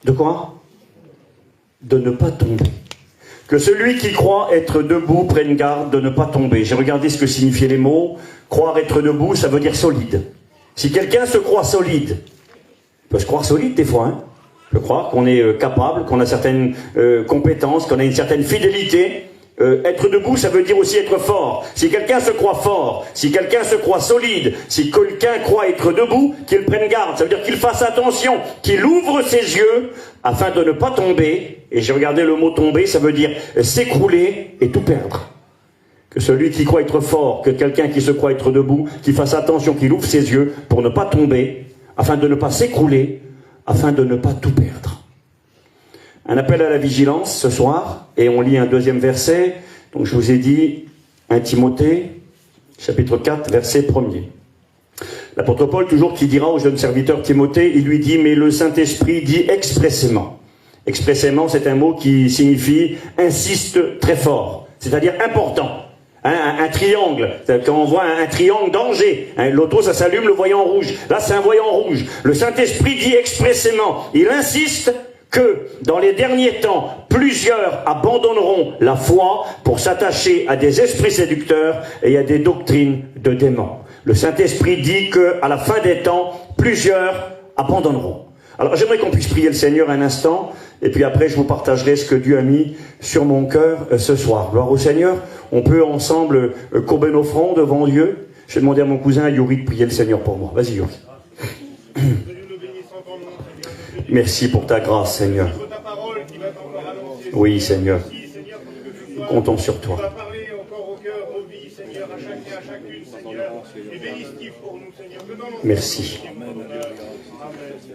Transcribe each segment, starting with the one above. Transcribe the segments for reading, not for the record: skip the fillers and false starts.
De quoi? De ne pas tomber. Que celui qui croit être debout prenne garde de ne pas tomber. J'ai regardé ce que signifiaient les mots. Croire être debout, ça veut dire solide. Si quelqu'un se croit solide, il peut se croire solide des fois, hein. Il peut croire qu'on est capable, qu'on a certaines compétences, qu'on a une certaine fidélité. Être debout, ça veut dire aussi être fort. Si quelqu'un se croit fort, si quelqu'un se croit solide, si quelqu'un croit être debout, qu'il prenne garde. Ça veut dire qu'il fasse attention, qu'il ouvre ses yeux afin de ne pas tomber. Et j'ai regardé le mot tomber, ça veut dire s'écrouler et tout perdre. Que celui qui croit être fort, que quelqu'un qui se croit être debout, qu'il fasse attention, qu'il ouvre ses yeux pour ne pas tomber, afin de ne pas s'écrouler, afin de ne pas tout perdre. Un appel à la vigilance ce soir, et on lit un deuxième verset. Donc je vous ai dit, 1 Timothée, chapitre 4, verset 1er. L'apôtre Paul, toujours, qui dira au jeune serviteur Timothée, il lui dit, mais le Saint-Esprit dit expressément. Expressément, c'est un mot qui signifie insiste très fort, c'est-à-dire important. Un triangle, quand on voit un triangle danger, l'auto ça s'allume le voyant rouge, là c'est un voyant rouge. Le Saint-Esprit dit expressément, il insiste que dans les derniers temps, plusieurs abandonneront la foi pour s'attacher à des esprits séducteurs et à des doctrines de démons. Le Saint-Esprit dit qu'à la fin des temps, plusieurs abandonneront. Alors j'aimerais qu'on puisse prier le Seigneur un instant, et puis après je vous partagerai ce que Dieu a mis sur mon cœur ce soir. Gloire au Seigneur. On peut ensemble courber nos fronts devant Dieu. Je vais demander à mon cousin Yuri de prier le Seigneur pour moi. Vas-y Yuri. Merci pour ta grâce, Seigneur. Oui, Seigneur. Nous comptons sur toi. Merci.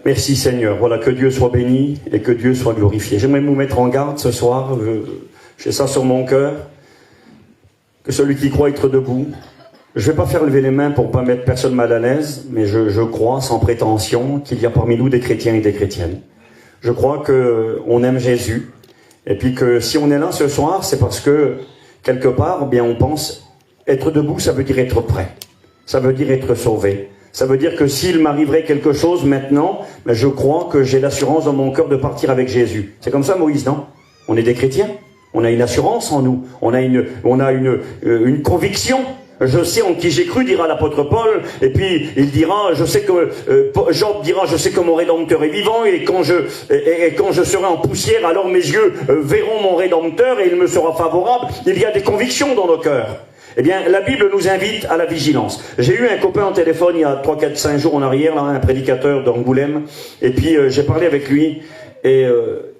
Merci, Seigneur. Voilà, que Dieu soit béni et que Dieu soit glorifié. J'aimerais vous mettre en garde ce soir. J'ai ça sur mon cœur. Que celui qui croit être debout. Je ne vais pas faire lever les mains pour ne pas mettre personne mal à l'aise, mais je crois sans prétention qu'il y a parmi nous des chrétiens et des chrétiennes. Je crois qu'on aime Jésus, et puis que si on est là ce soir, c'est parce que, quelque part, eh bien, on pense être debout, ça veut dire être prêt. Ça veut dire être sauvé. Ça veut dire que s'il m'arriverait quelque chose maintenant, ben je crois que j'ai l'assurance dans mon cœur de partir avec Jésus. C'est comme ça, Moïse, non? On est des chrétiens. On a une assurance en nous. On a une conviction. Je sais en qui j'ai cru, dira l'apôtre Paul, et puis il dira, je sais que Job dira, je sais que mon Rédempteur est vivant, et quand je serai en poussière, alors mes yeux verront mon Rédempteur et il me sera favorable. Il y a des convictions dans nos cœurs. Eh bien, la Bible nous invite à la vigilance. J'ai eu un copain en téléphone il y a 3, 4, 5 jours en arrière, là, un prédicateur d'Angoulême, et puis j'ai parlé avec lui, et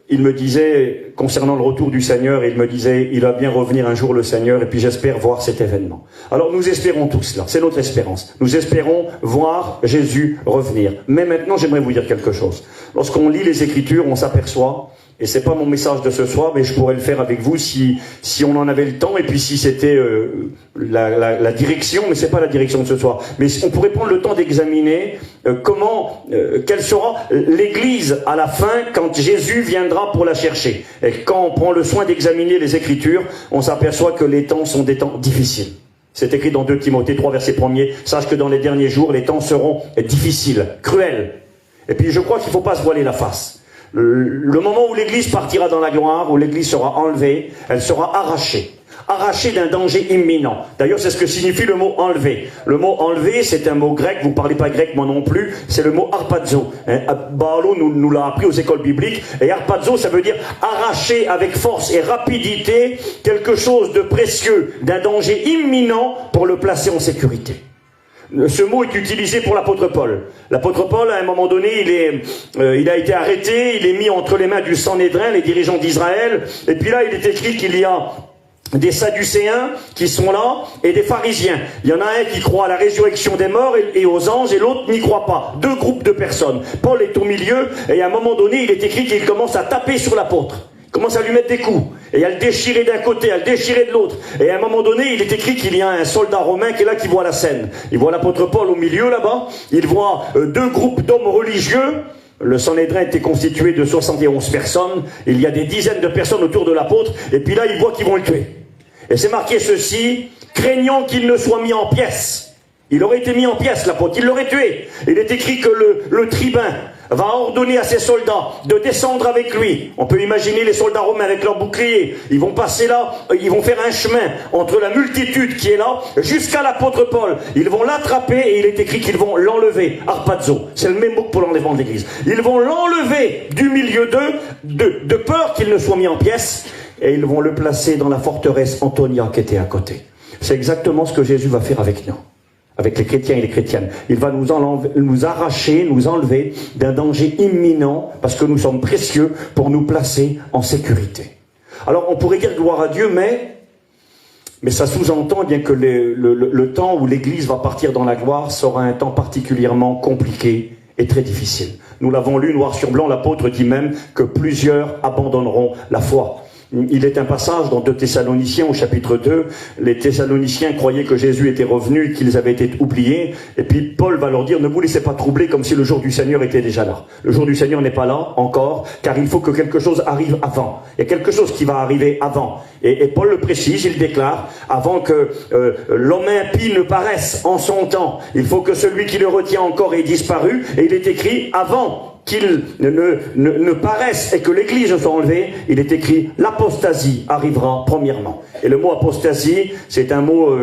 il me disait, concernant le retour du Seigneur, il me disait, il va bien revenir un jour le Seigneur, et puis j'espère voir cet événement. Alors nous espérons tous cela, c'est notre espérance. Nous espérons voir Jésus revenir. Mais maintenant, j'aimerais vous dire quelque chose. Lorsqu'on lit les Écritures, on s'aperçoit, et c'est pas mon message de ce soir, mais je pourrais le faire avec vous si on en avait le temps, et puis si c'était la direction, mais c'est pas la direction de ce soir. Mais on pourrait prendre le temps d'examiner quelle sera l'Église à la fin quand Jésus viendra pour la chercher. Et quand on prend le soin d'examiner les Écritures, on s'aperçoit que les temps sont des temps difficiles. C'est écrit dans 2 Timothée 3, verset 1er. Sache que dans les derniers jours, les temps seront difficiles, cruels. Et puis je crois qu'il ne faut pas se voiler la face. Le moment où l'Église partira dans la gloire, où l'Église sera enlevée, elle sera arrachée. Arrachée d'un danger imminent. D'ailleurs, c'est ce que signifie le mot enlever. Le mot enlever, c'est un mot grec, vous ne parlez pas grec, moi non plus, c'est le mot harpazo. Baalo nous l'a appris aux écoles bibliques, et harpazo, ça veut dire arracher avec force et rapidité quelque chose de précieux, d'un danger imminent pour le placer en sécurité. Ce mot est utilisé pour l'apôtre Paul. L'apôtre Paul, à un moment donné, il a été arrêté, il est mis entre les mains du Sanhédrin, les dirigeants d'Israël, et puis là, il est écrit qu'il y a des Sadducéens qui sont là, et des pharisiens. Il y en a un qui croit à la résurrection des morts et aux anges, et l'autre n'y croit pas. 2 groupes de personnes. Paul est au milieu, et à un moment donné, il est écrit qu'il commence à taper sur l'apôtre. Il commence à lui mettre des coups. Et à le déchirer d'un côté, à le déchirer de l'autre. Et à un moment donné, il est écrit qu'il y a un soldat romain qui est là, qui voit la scène. Il voit l'apôtre Paul au milieu, là-bas. Il voit 2 groupes d'hommes religieux. Le Sanhédrin était constitué de 71 personnes. Il y a des dizaines de personnes autour de l'apôtre. Et puis là, il voit qu'ils vont le tuer. Et c'est marqué ceci, craignant qu'il ne soit mis en pièces. Il aurait été mis en pièces, l'apôtre. Il l'aurait tué. Il est écrit que le tribun va ordonner à ses soldats de descendre avec lui. On peut imaginer les soldats romains avec leurs boucliers. Ils vont passer là, ils vont faire un chemin entre la multitude qui est là jusqu'à l'apôtre Paul. Ils vont l'attraper et il est écrit qu'ils vont l'enlever. Arpazo, c'est le même mot que pour l'enlèvement de l'église. Ils vont l'enlever du milieu d'eux, de peur qu'il ne soit mis en pièces, et ils vont le placer dans la forteresse Antonia qui était à côté. C'est exactement ce que Jésus va faire avec nous. Avec les chrétiens et les chrétiennes. Il va nous arracher, nous enlever d'un danger imminent parce que nous sommes précieux pour nous placer en sécurité. Alors on pourrait dire gloire à Dieu, mais ça sous-entend bien que le temps où l'Église va partir dans la gloire sera un temps particulièrement compliqué et très difficile. Nous l'avons lu noir sur blanc, l'apôtre dit même que plusieurs abandonneront la foi. Il est un passage dans 2 Thessaloniciens au chapitre 2. Les Thessaloniciens croyaient que Jésus était revenu, qu'ils avaient été oubliés. Et puis Paul va leur dire, ne vous laissez pas troubler comme si le jour du Seigneur était déjà là. Le jour du Seigneur n'est pas là encore, car il faut que quelque chose arrive avant. Il y a quelque chose qui va arriver avant. Et Paul le précise, il déclare, avant que l'homme impie ne paraisse en son temps, il faut que celui qui le retient encore ait disparu. Et il est écrit, avant qu'il ne paraisse et que l'Église soit enlevée, il est écrit l'apostasie arrivera premièrement. Et le mot apostasie, c'est un mot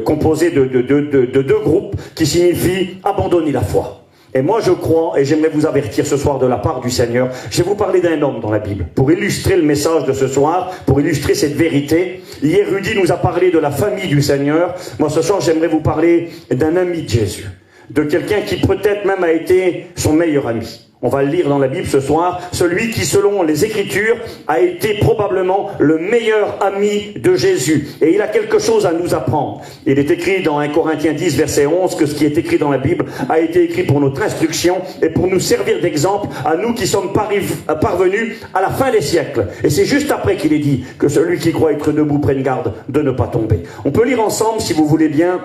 composé de deux groupes qui signifie abandonner la foi. Et moi je crois, et j'aimerais vous avertir ce soir de la part du Seigneur, je vais vous parler d'un homme dans la Bible, pour illustrer le message de ce soir, pour illustrer cette vérité. Hier Rudy nous a parlé de la famille du Seigneur. Moi ce soir j'aimerais vous parler d'un ami de Jésus, de quelqu'un qui peut-être même a été son meilleur ami. On va le lire dans la Bible ce soir. Celui qui, selon les Écritures, a été probablement le meilleur ami de Jésus. Et il a quelque chose à nous apprendre. Il est écrit dans 1 Corinthiens 10, verset 11, que ce qui est écrit dans la Bible a été écrit pour notre instruction et pour nous servir d'exemple à nous qui sommes parvenus à la fin des siècles. Et c'est juste après qu'il est dit que celui qui croit être debout prenne garde de ne pas tomber. On peut lire ensemble, si vous voulez bien,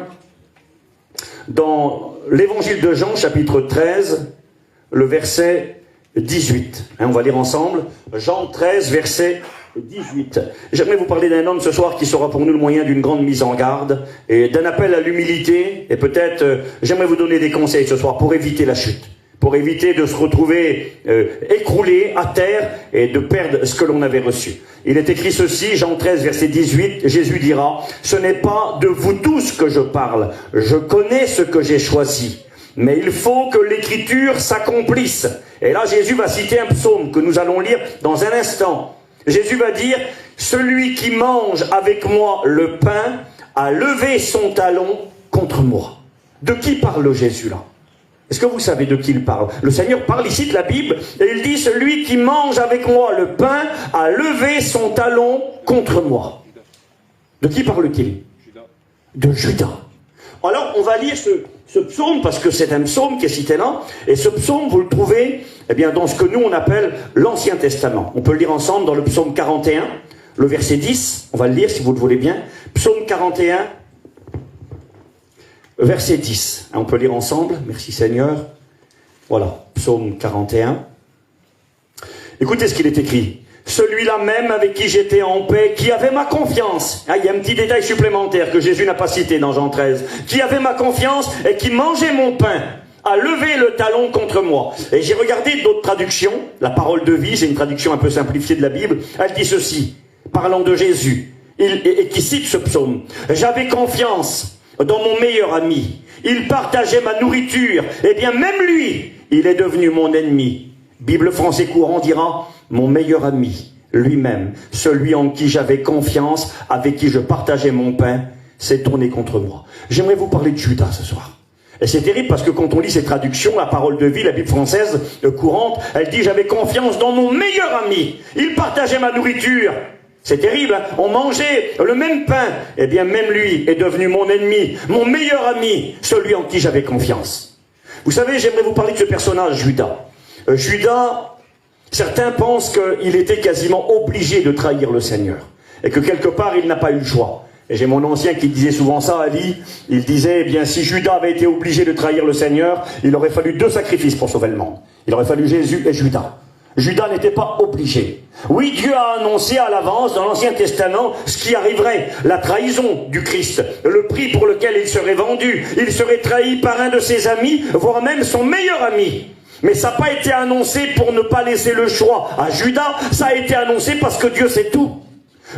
dans l'évangile de Jean, chapitre 13, le verset 18. On va lire ensemble. Jean 13, verset 18. J'aimerais vous parler d'un homme ce soir qui sera pour nous le moyen d'une grande mise en garde et d'un appel à l'humilité. Et peut-être, j'aimerais vous donner des conseils ce soir pour éviter la chute, pour éviter de se retrouver écroulé à terre et de perdre ce que l'on avait reçu. Il est écrit ceci, Jean 13, verset 18, Jésus dira, « Ce n'est pas de vous tous que je parle, je connais ce que j'ai choisi. Mais il faut que l'écriture s'accomplisse. » Et là, Jésus va citer un psaume que nous allons lire dans un instant. Jésus va dire, « Celui qui mange avec moi le pain a levé son talon contre moi. » De qui parle Jésus là? Est-ce que vous savez de qui il parle? Le Seigneur parle ici de la Bible et il dit, « Celui qui mange avec moi le pain a levé son talon contre moi. » De qui parle-t-il? De Judas. Alors, on va lire ce psaume, parce que c'est un psaume qui est cité là, et ce psaume, vous le trouvez dans ce que nous, on appelle l'Ancien Testament. On peut le lire ensemble dans le psaume 41, le verset 10, on va le lire si vous le voulez bien. Psaume 41, verset 10. On peut lire ensemble, merci Seigneur. Voilà, psaume 41. Écoutez ce qu'il est écrit. Celui-là même avec qui j'étais en paix, qui avait ma confiance. Il y a un petit détail supplémentaire que Jésus n'a pas cité dans Jean 13. Qui avait ma confiance et qui mangeait mon pain, a levé le talon contre moi. Et j'ai regardé d'autres traductions. La parole de vie, c'est une traduction un peu simplifiée de la Bible. Elle dit ceci, parlant de Jésus, et qui cite ce psaume. J'avais confiance dans mon meilleur ami. Il partageait ma nourriture. Eh bien, même lui, il est devenu mon ennemi. Bible français courant dira, mon meilleur ami, lui-même, celui en qui j'avais confiance, avec qui je partageais mon pain, s'est tourné contre moi. J'aimerais vous parler de Judas ce soir. Et c'est terrible parce que quand on lit ces traductions, la parole de vie, la Bible française courante, elle dit, j'avais confiance dans mon meilleur ami. Il partageait ma nourriture. C'est terrible, hein? On mangeait le même pain. Eh bien, même lui est devenu mon ennemi, mon meilleur ami, celui en qui j'avais confiance. Vous savez, j'aimerais vous parler de ce personnage, Judas. Judas, certains pensent qu'il était quasiment obligé de trahir le Seigneur. Et que quelque part, il n'a pas eu le choix. Et j'ai mon ancien qui disait souvent ça, Ali. Il disait, eh bien, si Judas avait été obligé de trahir le Seigneur, il aurait fallu 2 sacrifices pour sauver le monde. Il aurait fallu Jésus et Judas. Judas n'était pas obligé. Oui, Dieu a annoncé à l'avance dans l'Ancien Testament ce qui arriverait, la trahison du Christ, le prix pour lequel il serait vendu. Il serait trahi par un de ses amis, voire même son meilleur ami. Mais ça n'a pas été annoncé pour ne pas laisser le choix à Judas, ça a été annoncé parce que Dieu sait tout.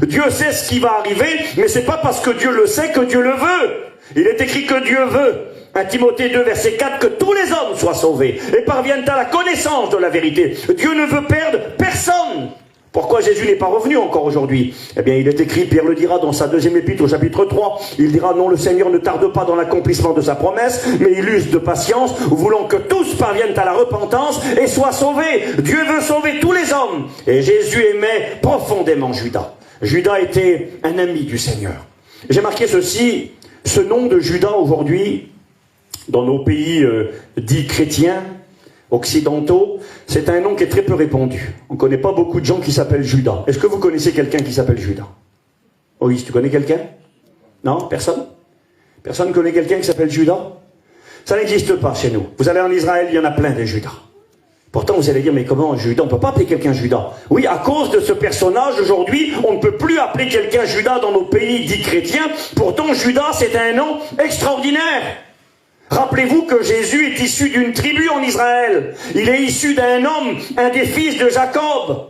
Dieu sait ce qui va arriver, mais c'est pas parce que Dieu le sait que Dieu le veut. Il est écrit que Dieu veut, 1 Timothée 2, verset 4, que tous les hommes soient sauvés et parviennent à la connaissance de la vérité. Dieu ne veut perdre personne. Pourquoi Jésus n'est pas revenu encore aujourd'hui? Eh bien, il est écrit, Pierre le dira dans sa deuxième épître au chapitre 3, il dira, non, le Seigneur ne tarde pas dans l'accomplissement de sa promesse, mais il use de patience, voulant que tous parviennent à la repentance et soient sauvés. Dieu veut sauver tous les hommes. Et Jésus aimait profondément Judas. Judas était un ami du Seigneur. J'ai marqué ceci, ce nom de Judas aujourd'hui, dans nos pays dits chrétiens, occidentaux, c'est un nom qui est très peu répandu. On ne connaît pas beaucoup de gens qui s'appellent Judas. Est-ce que vous connaissez quelqu'un qui s'appelle Judas? Oui, tu connais quelqu'un? Non? Personne? Personne ne connaît quelqu'un qui s'appelle Judas? Ça n'existe pas chez nous. Vous allez en Israël, il y en a plein des Judas. Pourtant, vous allez dire, mais comment Judas? On ne peut pas appeler quelqu'un Judas. Oui, à cause de ce personnage, aujourd'hui, on ne peut plus appeler quelqu'un Judas dans nos pays dits chrétiens. Pourtant, Judas, c'est un nom extraordinaire. Rappelez-vous que Jésus est issu d'une tribu en Israël. Il est issu d'un homme, un des fils de Jacob.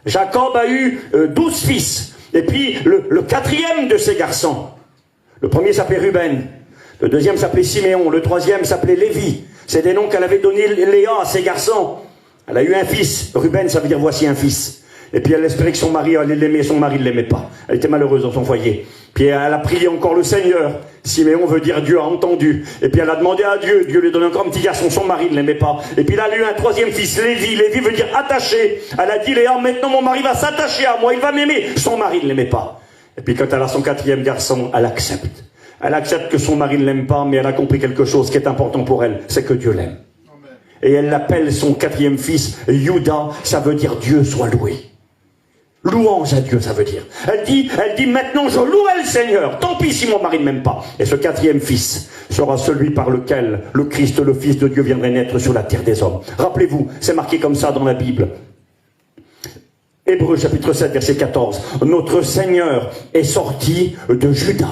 Jacob a eu 12 fils. Et puis, le quatrième de ses garçons. Le premier s'appelait Ruben. Le deuxième s'appelait Siméon. Le troisième s'appelait Lévi. C'est des noms qu'elle avait donnés Léa à ses garçons. Elle a eu un fils. Ruben, ça veut dire voici un fils. Et puis elle espérait que son mari allait l'aimer. Son mari ne l'aimait pas. Elle était malheureuse dans son foyer. Puis elle a prié encore le Seigneur. Siméon veut dire Dieu a entendu. Et puis elle a demandé à Dieu. Dieu lui a donné encore un petit garçon. Son mari ne l'aimait pas. Et puis là, elle a eu un troisième fils, Lévi. Lévi veut dire attaché. Elle a dit, Léa, maintenant mon mari va s'attacher à moi. Il va m'aimer. Son mari ne l'aimait pas. Et puis quand elle a son quatrième garçon, elle accepte. Elle accepte que son mari ne l'aime pas, mais elle a compris quelque chose qui est important pour elle. C'est que Dieu l'aime. Et elle l'appelle son quatrième fils, Judas. Ça veut dire Dieu soit loué. Louange à Dieu, ça veut dire. Elle dit, maintenant je louerai le Seigneur. Tant pis si mon mari ne m'aime pas. Et ce quatrième fils sera celui par lequel le Christ, le Fils de Dieu, viendrait naître sur la terre des hommes. Rappelez-vous, c'est marqué comme ça dans la Bible. Hébreux chapitre 7, verset 14. Notre Seigneur est sorti de Juda.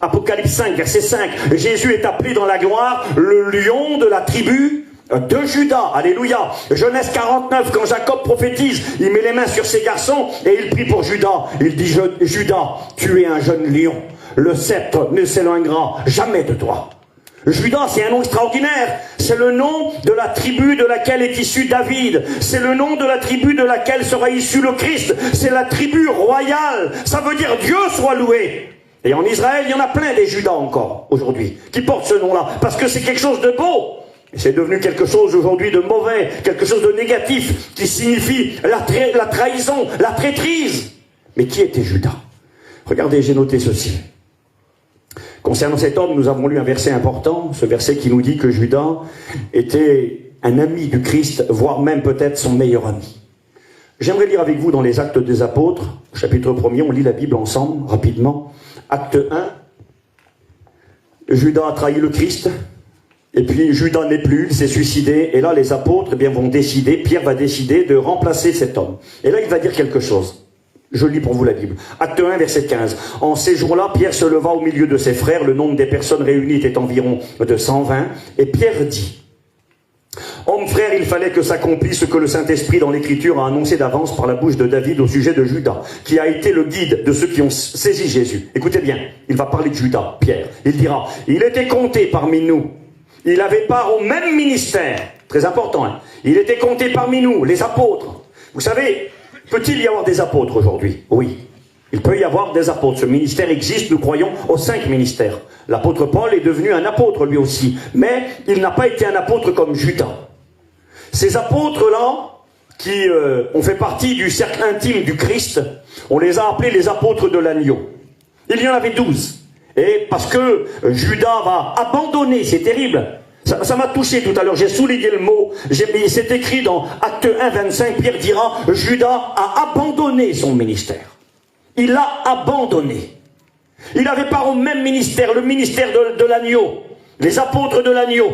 Apocalypse 5, verset 5. Jésus est appelé dans la gloire le lion de la tribu de Juda. Alléluia. Genèse 49, quand Jacob prophétise, il met les mains sur ses garçons et il prie pour Juda. Il dit, Juda, tu es un jeune lion. Le sceptre ne s'éloignera jamais de toi. Judas, c'est un nom extraordinaire. C'est le nom de la tribu de laquelle est issu David. C'est le nom de la tribu de laquelle sera issu le Christ. C'est la tribu royale. Ça veut dire Dieu soit loué. Et en Israël, il y en a plein des Judas encore, aujourd'hui, qui portent ce nom-là. Parce que c'est quelque chose de beau. Et c'est devenu quelque chose aujourd'hui de mauvais, quelque chose de négatif, qui signifie la trahison, la traîtrise. Mais qui était Judas? Regardez, j'ai noté ceci. Concernant cet homme, nous avons lu un verset important, ce verset qui nous dit que Judas était un ami du Christ, voire même peut-être son meilleur ami. J'aimerais lire avec vous dans les Actes des Apôtres, chapitre 1er, on lit la Bible ensemble, rapidement. Acte 1, Judas a trahi le Christ, et puis Judas n'est plus, il s'est suicidé, et là les apôtres eh bien, vont décider, Pierre va décider de remplacer cet homme. Et là il va dire quelque chose. Je lis pour vous la Bible. Acte 1, verset 15. En ces jours-là, Pierre se leva au milieu de ses frères, le nombre des personnes réunies était environ de 120, et Pierre dit, hommes frères, il fallait que s'accomplisse ce que le Saint-Esprit dans l'Écriture a annoncé d'avance par la bouche de David au sujet de Judas, qui a été le guide de ceux qui ont saisi Jésus. Écoutez bien, il va parler de Judas, Pierre. Il dira, il était compté parmi nous. Il avait part au même ministère. Très important, hein. Il était compté parmi nous, les apôtres. Vous savez, peut-il y avoir des apôtres aujourd'hui? Oui. Il peut y avoir des apôtres. Ce ministère existe, nous croyons aux 5 ministères. L'apôtre Paul est devenu un apôtre lui aussi. Mais il n'a pas été un apôtre comme Judas. Ces apôtres-là, qui ont fait partie du cercle intime du Christ, on les a appelés les apôtres de l'agneau. Il y en avait 12. Et parce que Judas va abandonner, c'est terrible. Ça m'a touché tout à l'heure, j'ai souligné le mot, c'est écrit dans Acte 1, 25, Pierre dira, Judas a abandonné son ministère. Il l'a abandonné. Il avait part au même ministère, le ministère de l'agneau, les apôtres de l'agneau.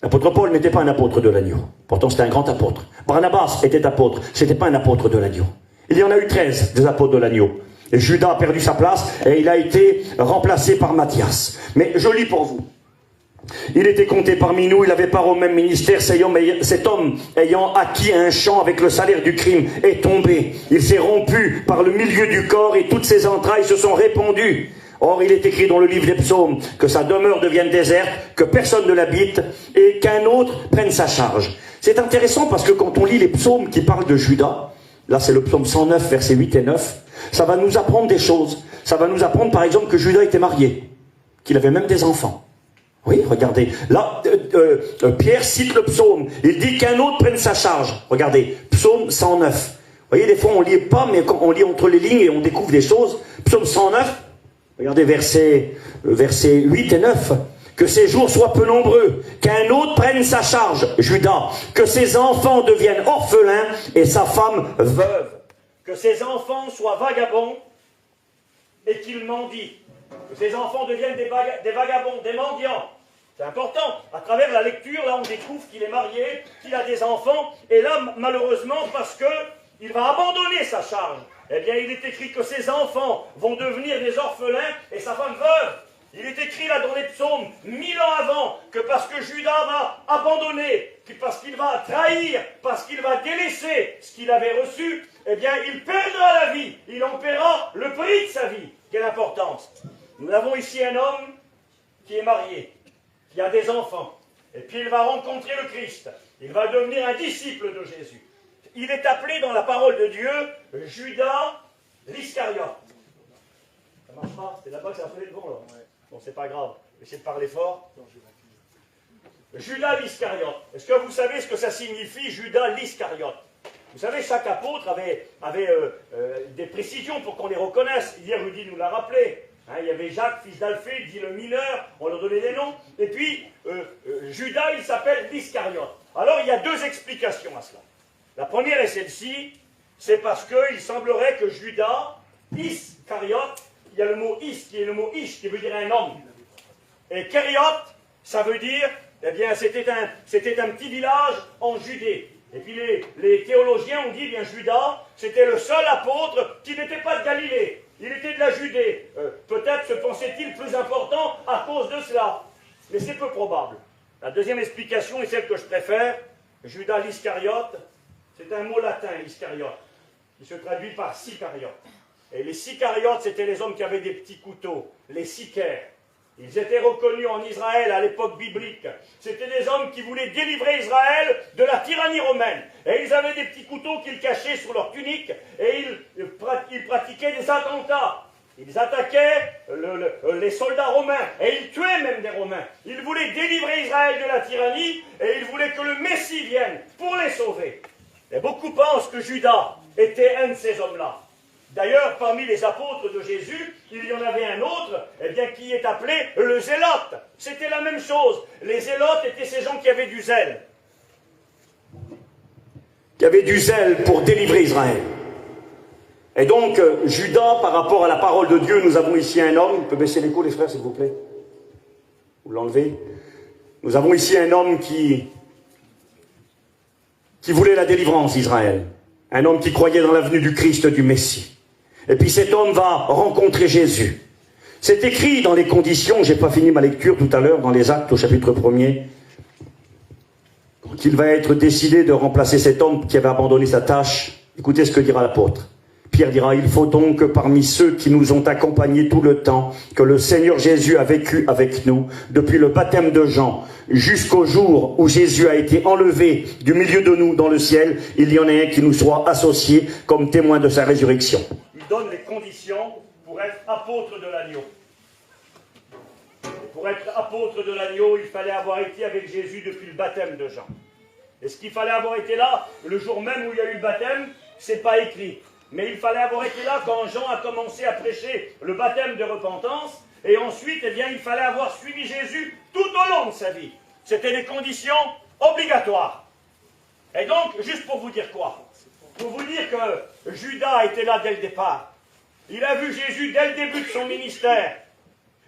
L'apôtre Paul n'était pas un apôtre de l'agneau. Pourtant, c'était un grand apôtre. Barnabas était apôtre. C'était pas un apôtre de l'agneau. Il y en a eu 13 des apôtres de l'agneau. Et Judas a perdu sa place et il a été remplacé par Matthias. Mais je lis pour vous. Il était compté parmi nous, il avait part au même ministère. Cet homme, ayant acquis un champ avec le salaire du crime, est tombé. Il s'est rompu par le milieu du corps et toutes ses entrailles se sont répandues. Or, il est écrit dans le livre des psaumes que sa demeure devienne déserte, que personne ne l'habite et qu'un autre prenne sa charge. C'est intéressant parce que quand on lit les psaumes qui parlent de Judas, là c'est le psaume 109, versets 8 et 9, ça va nous apprendre des choses. Ça va nous apprendre par exemple que Judas était marié, qu'il avait même des enfants. Oui, regardez, là, Pierre cite le psaume, il dit qu'un autre prenne sa charge. Regardez, psaume 109. Vous voyez, des fois on lit pas, mais quand on lit entre les lignes et on découvre des choses. Psaume 109, regardez versets 8 et 9. Que ses jours soient peu nombreux, qu'un autre prenne sa charge, Judas, que ses enfants deviennent orphelins et sa femme veuve. Que ses enfants soient vagabonds et qu'ils mendient. Que ses enfants deviennent des vagabonds, des mendiants. C'est important. À travers la lecture, là, on découvre qu'il est marié, qu'il a des enfants. Et là, malheureusement, parce qu'il va abandonner sa charge, eh bien, il est écrit que ses enfants vont devenir des orphelins et sa femme veuve. Il est écrit là dans les psaumes, 1000 ans avant, que parce que Judas va abandonner, parce qu'il va trahir, parce qu'il va délaisser ce qu'il avait reçu, eh bien, il perdra la vie. Il en paiera le prix de sa vie. Quelle importance. Nous avons ici un homme qui est marié, qui a des enfants, et puis il va rencontrer le Christ. Il va devenir un disciple de Jésus. Il est appelé dans la parole de Dieu Judas l'Iscariote. Ça marche pas? C'est là-bas que ça a fait devant, là. Ouais. Bon, c'est pas grave. Essayez de parler fort. Judas l'Iscariote. Est-ce que vous savez ce que ça signifie, Judas l'Iscariote? Vous savez, chaque apôtre avait des précisions pour qu'on les reconnaisse. Hier, Rudy nous l'a rappelé. Hein, il y avait Jacques, fils d'Alphée, dit le mineur, on leur donnait des noms. Et puis, Judas, il s'appelle l'Iscariote. Alors, il y a deux explications à cela. La première est celle-ci, c'est parce qu'il semblerait que Judas, Iscariote, il y a le mot is, qui est le mot ish, qui veut dire un homme. Et Kériote, ça veut dire, eh bien, c'était un petit village en Judée. Et puis les théologiens ont dit, bien, Judas, c'était le seul apôtre qui n'était pas de Galilée. Il était de la Judée. Peut-être se pensait-il plus important à cause de cela. Mais c'est peu probable. La deuxième explication est celle que je préfère. Judas l'Iscariote, c'est un mot latin, l'Iscariote, qui se traduit par sicariote. Et les sicariotes, c'était les hommes qui avaient des petits couteaux, les sicaires. Ils étaient reconnus en Israël à l'époque biblique. C'était des hommes qui voulaient délivrer Israël de la tyrannie romaine. Et ils avaient des petits couteaux qu'ils cachaient sur leur tunique et ils pratiquaient des attentats. Ils attaquaient les soldats romains et ils tuaient même des Romains. Ils voulaient délivrer Israël de la tyrannie et ils voulaient que le Messie vienne pour les sauver. Et beaucoup pensent que Judas était un de ces hommes-là. D'ailleurs, parmi les apôtres de Jésus, il y en avait un autre, eh bien, qui est appelé le zélote. C'était la même chose. Les zélotes étaient ces gens qui avaient du zèle. Qui avaient du zèle pour délivrer Israël. Et donc, Judas, par rapport à la parole de Dieu, nous avons ici un homme. On peut baisser l'écho, les frères, s'il vous plaît? Vous l'enlevez? Nous avons ici un homme qui voulait la délivrance d'Israël. Un homme qui croyait dans la venue du Christ, du Messie. Et puis cet homme va rencontrer Jésus. C'est écrit dans les conditions, j'ai pas fini ma lecture tout à l'heure, dans les Actes au chapitre 1er, qu'il va être décidé de remplacer cet homme qui avait abandonné sa tâche. Écoutez ce que dira l'apôtre. Pierre dira, il faut donc que parmi ceux qui nous ont accompagnés tout le temps, que le Seigneur Jésus a vécu avec nous, depuis le baptême de Jean, jusqu'au jour où Jésus a été enlevé du milieu de nous dans le ciel, il y en a un qui nous soit associé comme témoin de sa résurrection. Il donne les conditions pour être apôtre de l'agneau. Et pour être apôtre de l'agneau, il fallait avoir été avec Jésus depuis le baptême de Jean. Est-ce qu'il fallait avoir été là, le jour même où il y a eu le baptême? C'est pas écrit. Mais il fallait avoir été là quand Jean a commencé à prêcher le baptême de repentance. Et ensuite, eh bien, il fallait avoir suivi Jésus tout au long de sa vie. C'était des conditions obligatoires. Et donc, juste pour vous dire quoi? Pour vous dire que Judas était là dès le départ. Il a vu Jésus dès le début de son ministère.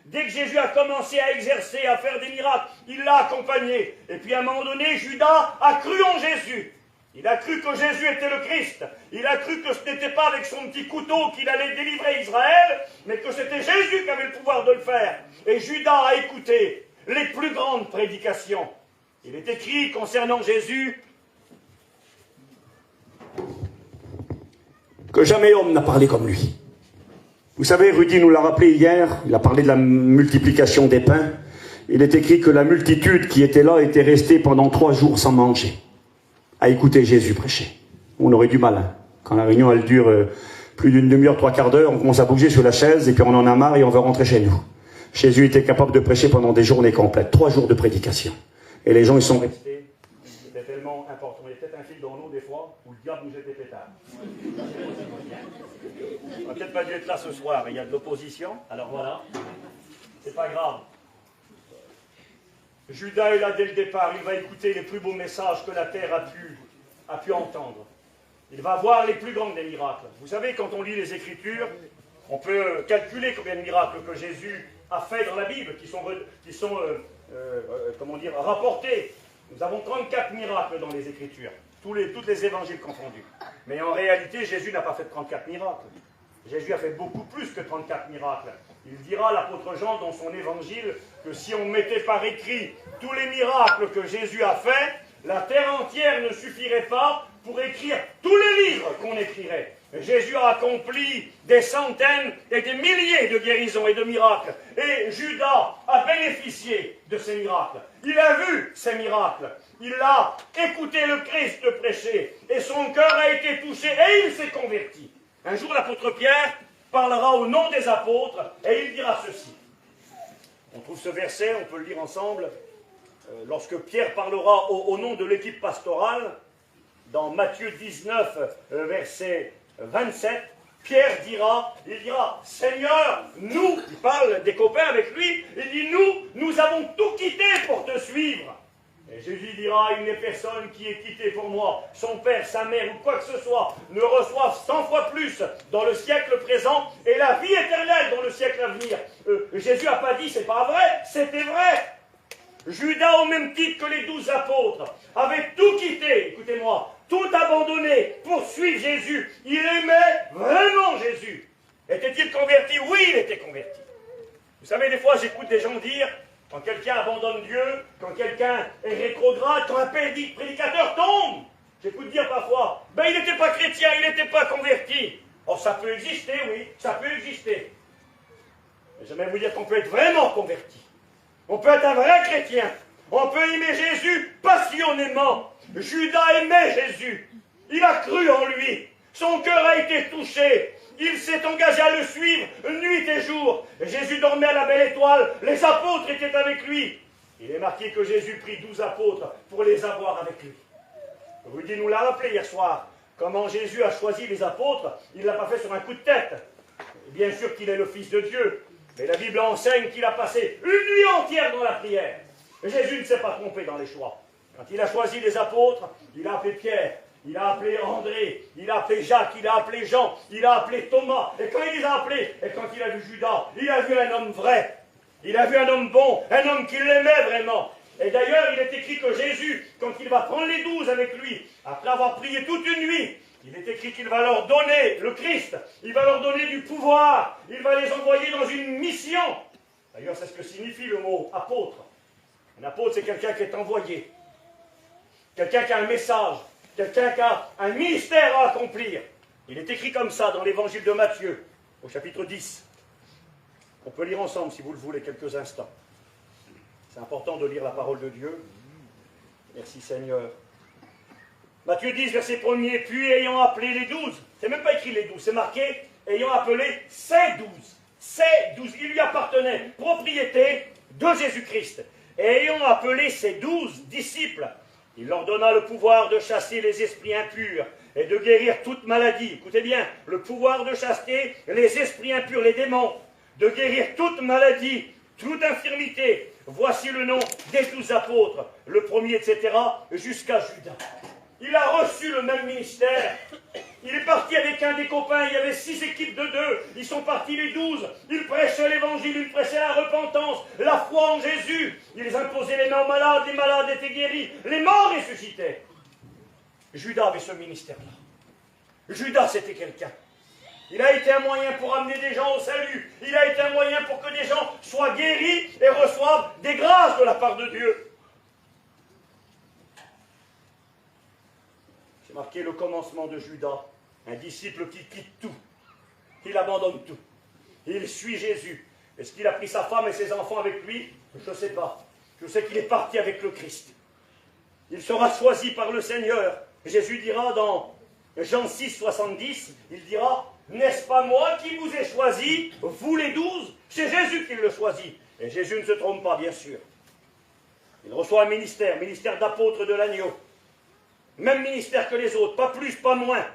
Dès que Jésus a commencé à exercer, à faire des miracles, il l'a accompagné. Et puis à un moment donné, Judas a cru en Jésus. Il a cru que Jésus était le Christ. Il a cru que ce n'était pas avec son petit couteau qu'il allait délivrer Israël, mais que c'était Jésus qui avait le pouvoir de le faire. Et Judas a écouté. les plus grandes prédications. Il est écrit concernant Jésus que jamais homme n'a parlé comme lui. Vous savez, Rudy nous l'a rappelé hier, il a parlé de la multiplication des pains. Il est écrit que la multitude qui était là était restée pendant 3 jours sans manger, à écouter Jésus prêcher. On aurait du mal, hein. Quand la réunion elle dure plus d'une demi-heure, 3/4 d'heure, on commence à bouger sur la chaise et puis on en a marre et on veut rentrer chez nous. Jésus était capable de prêcher pendant des journées complètes, 3 jours de prédication. Et les gens ils sont restés, c'était tellement important. Il y a peut-être un fil dans l'eau des fois où le diable nous jette des pétards. On va peut-être pas dû être là ce soir, il y a de l'opposition, alors voilà, c'est pas grave. Judas est là dès le départ, il va écouter les plus beaux messages que la terre a pu entendre. Il va voir les plus grands des miracles. Vous savez, quand on lit les Écritures, on peut calculer combien de miracles que Jésus a fait dans la Bible, qui sont rapportés. Nous avons 34 miracles dans les Écritures, tous les évangiles confondus. Mais en réalité, Jésus n'a pas fait 34 miracles. Jésus a fait beaucoup plus que 34 miracles. Il dira, l'apôtre Jean, dans son évangile, que si on mettait par écrit tous les miracles que Jésus a faits, la terre entière ne suffirait pas pour écrire tous les livres qu'on écrirait. Jésus a accompli des centaines et des milliers de guérisons et de miracles. Et Judas a bénéficié de ces miracles. Il a vu ces miracles. Il a écouté le Christ prêcher. Et son cœur a été touché et il s'est converti. Un jour, l'apôtre Pierre parlera au nom des apôtres et il dira ceci. On trouve ce verset, on peut le lire ensemble. Lorsque Pierre parlera au nom de l'équipe pastorale, dans Matthieu 19, verset 27, Pierre dira, Seigneur, nous, il parle des copains avec lui, il dit, nous avons tout quitté pour te suivre. Et Jésus dira, il n'est personne qui ait quitté pour moi son père, sa mère ou quoi que ce soit, ne reçoive 100 fois plus dans le siècle présent et la vie éternelle dans le siècle à venir. Jésus n'a pas dit, c'est pas vrai, c'était vrai. Judas, au même titre que les 12 apôtres, avait tout quitté, écoutez-moi, tout abandonné pour suivre Jésus. Il aimait vraiment Jésus. Était-il converti? Oui, il était converti. Vous savez, des fois, j'écoute des gens dire, quand quelqu'un abandonne Dieu, quand quelqu'un est rétrograde, quand un prédicateur tombe, j'écoute dire parfois, ben il n'était pas chrétien, il n'était pas converti. Oh, ça peut exister, oui, ça peut exister. Mais j'aimerais vous dire qu'on peut être vraiment converti. On peut être un vrai chrétien. On peut aimer Jésus passionnément. Judas aimait Jésus. Il a cru en lui. Son cœur a été touché. Il s'est engagé à le suivre nuit et jour. Jésus dormait à la belle étoile. Les apôtres étaient avec lui. Il est marqué que Jésus prit 12 apôtres pour les avoir avec lui. Rudy nous l'a rappelé hier soir. Comment Jésus a choisi les apôtres, il ne l'a pas fait sur un coup de tête. Bien sûr qu'il est le Fils de Dieu. Mais la Bible enseigne qu'il a passé une nuit entière dans la prière. Et Jésus ne s'est pas trompé dans les choix. Quand il a choisi les apôtres, il a appelé Pierre, il a appelé André, il a appelé Jacques, il a appelé Jean, il a appelé Thomas. Et quand il les a appelés, et quand il a vu Judas, il a vu un homme vrai. Il a vu un homme bon, un homme qui l'aimait vraiment. Et d'ailleurs, il est écrit que Jésus, quand il va prendre les 12 avec lui, après avoir prié toute une nuit, il est écrit qu'il va leur donner, le Christ, il va leur donner du pouvoir, il va les envoyer dans une mission. D'ailleurs, c'est ce que signifie le mot apôtre. Un apôtre, c'est quelqu'un qui est envoyé, quelqu'un qui a un message, quelqu'un qui a un ministère à accomplir. Il est écrit comme ça dans l'évangile de Matthieu, au chapitre 10. On peut lire ensemble, si vous le voulez, quelques instants. C'est important de lire la parole de Dieu. Merci Seigneur. Matthieu 10, verset 1er, puis ayant appelé les 12, c'est même pas écrit les 12, c'est marqué, ayant appelé ces 12, ils lui appartenaient, propriété de Jésus-Christ. Et ayant appelé ces 12 disciples, il leur donna le pouvoir de chasser les esprits impurs et de guérir toute maladie. Écoutez bien, le pouvoir de chasser les esprits impurs, les démons, de guérir toute maladie, toute infirmité. Voici le nom des 12 apôtres, le premier, etc., jusqu'à Judas. Il a reçu le même ministère. Il est parti avec un des copains, il y avait 6 équipes de 2. Ils sont partis les 12. Ils prêchaient l'évangile, ils prêchaient la repentance, la foi en Jésus. Ils imposaient les mains aux malades, les malades étaient guéris, les morts ressuscitaient. Judas avait ce ministère-là. Judas, c'était quelqu'un Il a été un moyen pour amener des gens au salut. Il a été un moyen pour que des gens soient guéris et reçoivent des grâces de la part de Dieu. J'ai marqué le commencement de Judas, un disciple qui quitte tout. Il abandonne tout. Il suit Jésus. Est-ce qu'il a pris sa femme et ses enfants avec lui? Je ne sais pas. Je sais qu'il est parti avec le Christ. Il sera choisi par le Seigneur. Jésus dira dans Jean 6, 70, il dira, n'est-ce pas moi qui vous ai choisi, vous les 12? C'est Jésus qui le choisit. Et Jésus ne se trompe pas, bien sûr. Il reçoit un ministère d'apôtre de l'agneau. Même ministère que les autres, pas plus, pas moins.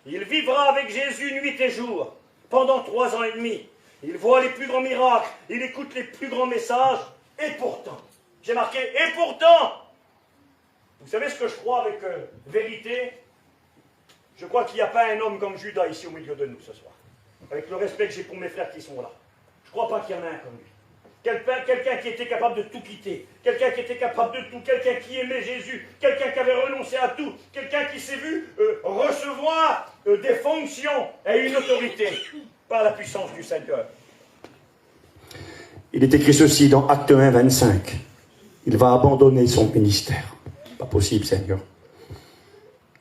Il vivra avec Jésus nuit et jour, pendant 3 ans et demi. Il voit les plus grands miracles, il écoute les plus grands messages, et pourtant, j'ai marqué, et pourtant, vous savez ce que je crois avec vérité? Je crois qu'il n'y a pas un homme comme Judas ici au milieu de nous ce soir. Avec le respect que j'ai pour mes frères qui sont là. Je ne crois pas qu'il y en a un comme lui. Quelqu'un qui était capable de tout quitter, quelqu'un qui était capable de tout, quelqu'un qui aimait Jésus, quelqu'un qui avait renoncé à tout, quelqu'un qui s'est vu recevoir des fonctions et une autorité par la puissance du Seigneur. Il est écrit ceci dans Acte 1, 25. Il va abandonner son ministère. Pas possible, Seigneur.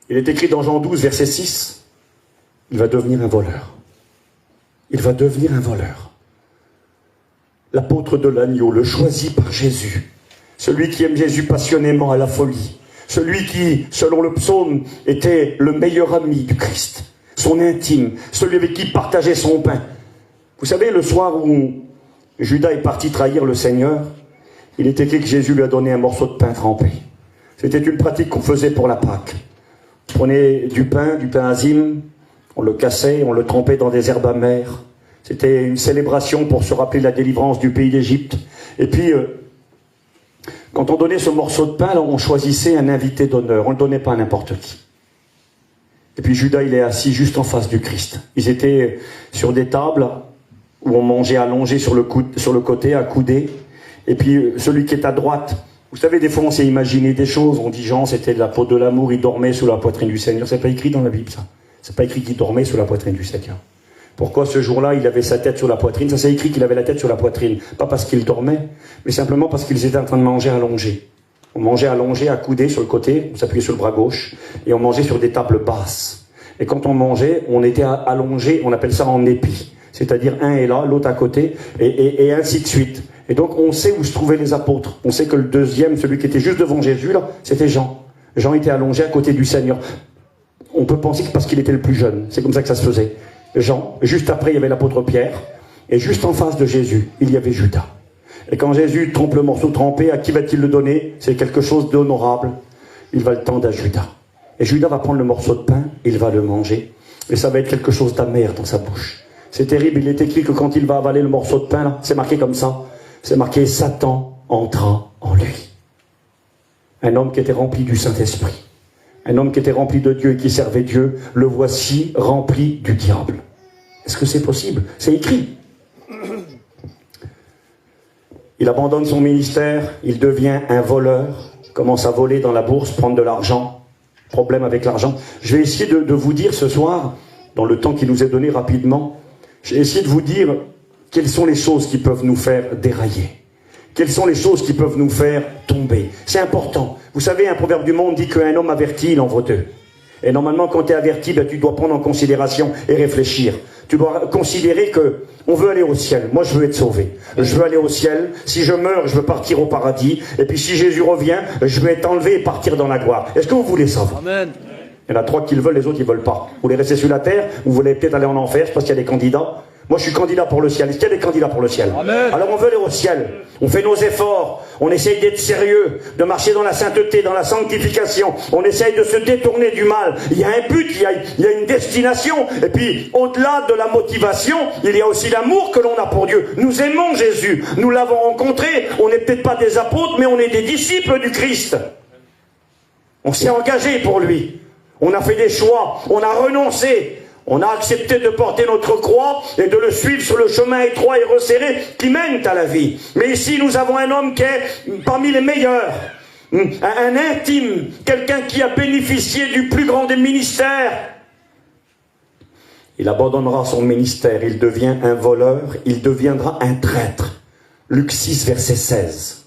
Il est écrit dans Jean 12, verset 6. Il va devenir un voleur. Il va devenir un voleur. L'apôtre de l'agneau, le choisi par Jésus, celui qui aime Jésus passionnément à la folie, celui qui, selon le psaume, était le meilleur ami du Christ, son intime, celui avec qui il partageait son pain. Vous savez, le soir où Judas est parti trahir le Seigneur, il est écrit que Jésus lui a donné un morceau de pain trempé. C'était une pratique qu'on faisait pour la Pâque. On prenait du pain azime, on le cassait, on le trempait dans des herbes amères. C'était une célébration pour se rappeler la délivrance du pays d'Égypte. Et puis, quand on donnait ce morceau de pain, là, on choisissait un invité d'honneur. On ne le donnait pas à n'importe qui. Et puis Judas, il est assis juste en face du Christ. Ils étaient sur des tables où on mangeait allongé sur le côté, accoudé. Et puis celui qui est à droite, vous savez, des fois on s'est imaginé des choses. On dit Jean, c'était de la peau de l'amour, il dormait sous la poitrine du Seigneur. C'est pas écrit dans la Bible, ça. C'est pas écrit qu'il dormait sous la poitrine du Seigneur. Pourquoi ce jour-là, il avait sa tête sur la poitrine? Ça c'est écrit qu'il avait la tête sur la poitrine. Pas parce qu'il dormait, mais simplement parce qu'ils étaient en train de manger allongé. On mangeait allongé, accoudé sur le côté, on s'appuyait sur le bras gauche, et on mangeait sur des tables basses. Et quand on mangeait, on était allongé, on appelle ça en épi. C'est-à-dire un est là, l'autre à côté, et ainsi de suite. Et donc on sait où se trouvaient les apôtres. On sait que le deuxième, celui qui était juste devant Jésus, là, c'était Jean. Jean était allongé à côté du Seigneur. On peut penser que parce qu'il était le plus jeune. C'est comme ça que ça se faisait. Jean, juste après il y avait l'apôtre Pierre, et juste en face de Jésus, il y avait Judas. Et quand Jésus trempe le morceau trempé, à qui va-t-il le donner? C'est quelque chose d'honorable. Il va le tendre à Judas. Et Judas va prendre le morceau de pain, il va le manger, et ça va être quelque chose d'amer dans sa bouche. C'est terrible, il est écrit que quand il va avaler le morceau de pain, là, c'est marqué comme ça, c'est marqué Satan entra en lui. Un homme qui était rempli du Saint-Esprit. Un homme qui était rempli de Dieu et qui servait Dieu, le voici rempli du diable. Est-ce que c'est possible? C'est écrit. Il abandonne son ministère, il devient un voleur, commence à voler dans la bourse, prendre de l'argent. Problème avec l'argent. Je vais essayer de vous dire ce soir, dans le temps qui nous est donné rapidement, j'ai essayé de vous dire quelles sont les choses qui peuvent nous faire dérailler. Quelles sont les choses qui peuvent nous faire tomber? C'est important. Vous savez, un proverbe du monde dit qu'un homme averti, il en vaut deux. Et normalement, quand tu es averti, ben, tu dois prendre en considération et réfléchir. Tu dois considérer que on veut aller au ciel. Moi, je veux être sauvé. Je veux aller au ciel. Si je meurs, je veux partir au paradis. Et puis, si Jésus revient, je veux être enlevé et partir dans la gloire. Est-ce que vous voulez ça? Amen. Il y en a 3 qui le veulent, les autres, ils ne veulent pas. Vous voulez rester sur la terre, ou vous voulez peut-être aller en enfer, je pense qu'il y a des candidats. Moi, je suis candidat pour le ciel. Est-ce qu'il y a des candidats pour le ciel? Amen. Alors, on veut aller au ciel. On fait nos efforts. On essaye d'être sérieux, de marcher dans la sainteté, dans la sanctification. On essaye de se détourner du mal. Il y a un but, il y a une destination. Et puis, au-delà de la motivation, il y a aussi l'amour que l'on a pour Dieu. Nous aimons Jésus. Nous l'avons rencontré. On n'est peut-être pas des apôtres, mais on est des disciples du Christ. On s'est engagé pour lui. On a fait des choix. On a renoncé. On a accepté de porter notre croix et de le suivre sur le chemin étroit et resserré qui mène à la vie. Mais ici, nous avons un homme qui est parmi les meilleurs, un intime, quelqu'un qui a bénéficié du plus grand des ministères. Il abandonnera son ministère, il devient un voleur, il deviendra un traître. Luc 6, verset 16.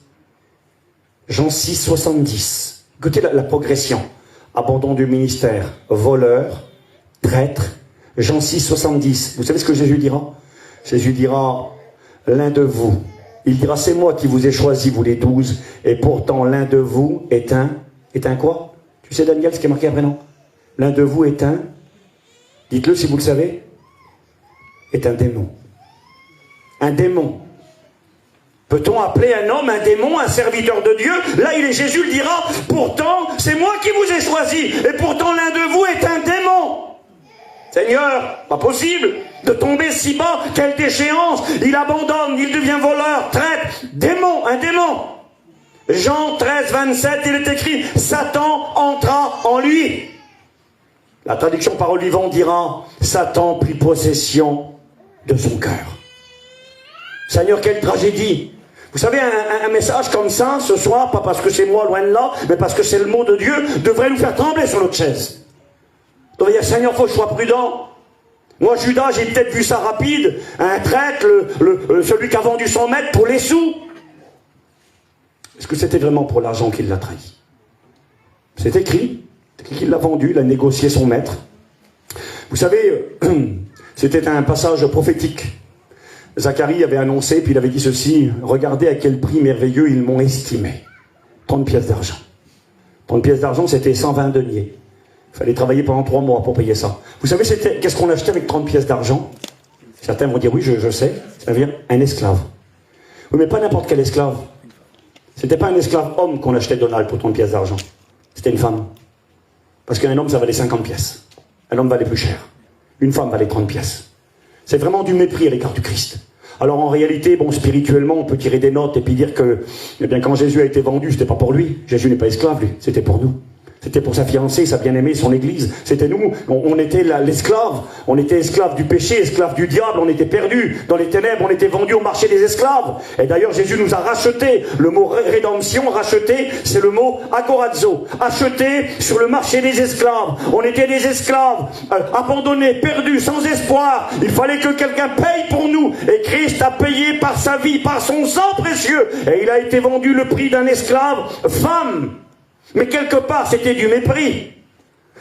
Jean 6, 70. Écoutez la progression. Abandon du ministère, voleur, traître. Jean 6, 70. Vous savez ce que Jésus dira? Jésus dira, l'un de vous, il dira, c'est moi qui vous ai choisi, vous les 12, et pourtant l'un de vous est un quoi? Tu sais Daniel, ce qui est marqué après, non? L'un de vous est un, dites-le si vous le savez, est un démon. Un démon. Peut-on appeler un homme un démon, un serviteur de Dieu? Là, Jésus le dira, pourtant, c'est moi qui vous ai choisi, et pourtant l'un de vous est un démon. Seigneur, pas possible de tomber si bas, quelle déchéance, il abandonne, il devient voleur, traître, démon, un démon. Jean 13, 27, il est écrit, Satan entra en lui. La traduction Parole vivante dira, Satan prit possession de son cœur. Seigneur, quelle tragédie! Vous savez, un message comme ça, ce soir, pas parce que c'est moi loin de là, mais parce que c'est le mot de Dieu, devrait nous faire trembler sur notre chaise. On devrait dire, Seigneur, il faut que je sois prudent. Moi, Judas, j'ai peut-être vu ça rapide, un traître, celui qui a vendu son maître pour les sous. Est-ce que c'était vraiment pour l'argent qu'il l'a trahi? C'est écrit qu'il l'a vendu, il a négocié son maître. Vous savez, c'était un passage prophétique. Zacharie avait annoncé, puis il avait dit ceci, regardez à quel prix merveilleux ils m'ont estimé. 30 pièces d'argent. 30 pièces d'argent, c'était 120 deniers. Il fallait travailler pendant 3 mois pour payer ça. Vous savez, qu'est-ce qu'on achetait avec 30 pièces d'argent? Certains vont dire, oui, je sais, ça veut dire un esclave. Oui, mais pas n'importe quel esclave. C'était pas un esclave homme qu'on achetait Donald pour 30 pièces d'argent. C'était une femme. Parce qu'un homme, ça valait 50 pièces. Un homme valait plus cher. Une femme valait 30 pièces. C'est vraiment du mépris à l'égard du Christ. Alors en réalité, bon, spirituellement, on peut tirer des notes et puis dire que, eh bien, quand Jésus a été vendu, c'était pas pour lui. Jésus n'est pas esclave, lui. C'était pour nous. C'était pour sa fiancée, sa bien-aimée, son église. C'était nous. On était l'esclave. On était esclave du péché, esclave du diable. On était perdus dans les ténèbres. On était vendus au marché des esclaves. Et d'ailleurs, Jésus nous a rachetés. Le mot rédemption, racheté, c'est le mot agorazo. Acheté sur le marché des esclaves. On était des esclaves, abandonnés, perdus, sans espoir. Il fallait que quelqu'un paye pour nous. Et Christ a payé par sa vie, par son sang précieux. Et il a été vendu le prix d'un esclave, femme. Mais quelque part, c'était du mépris.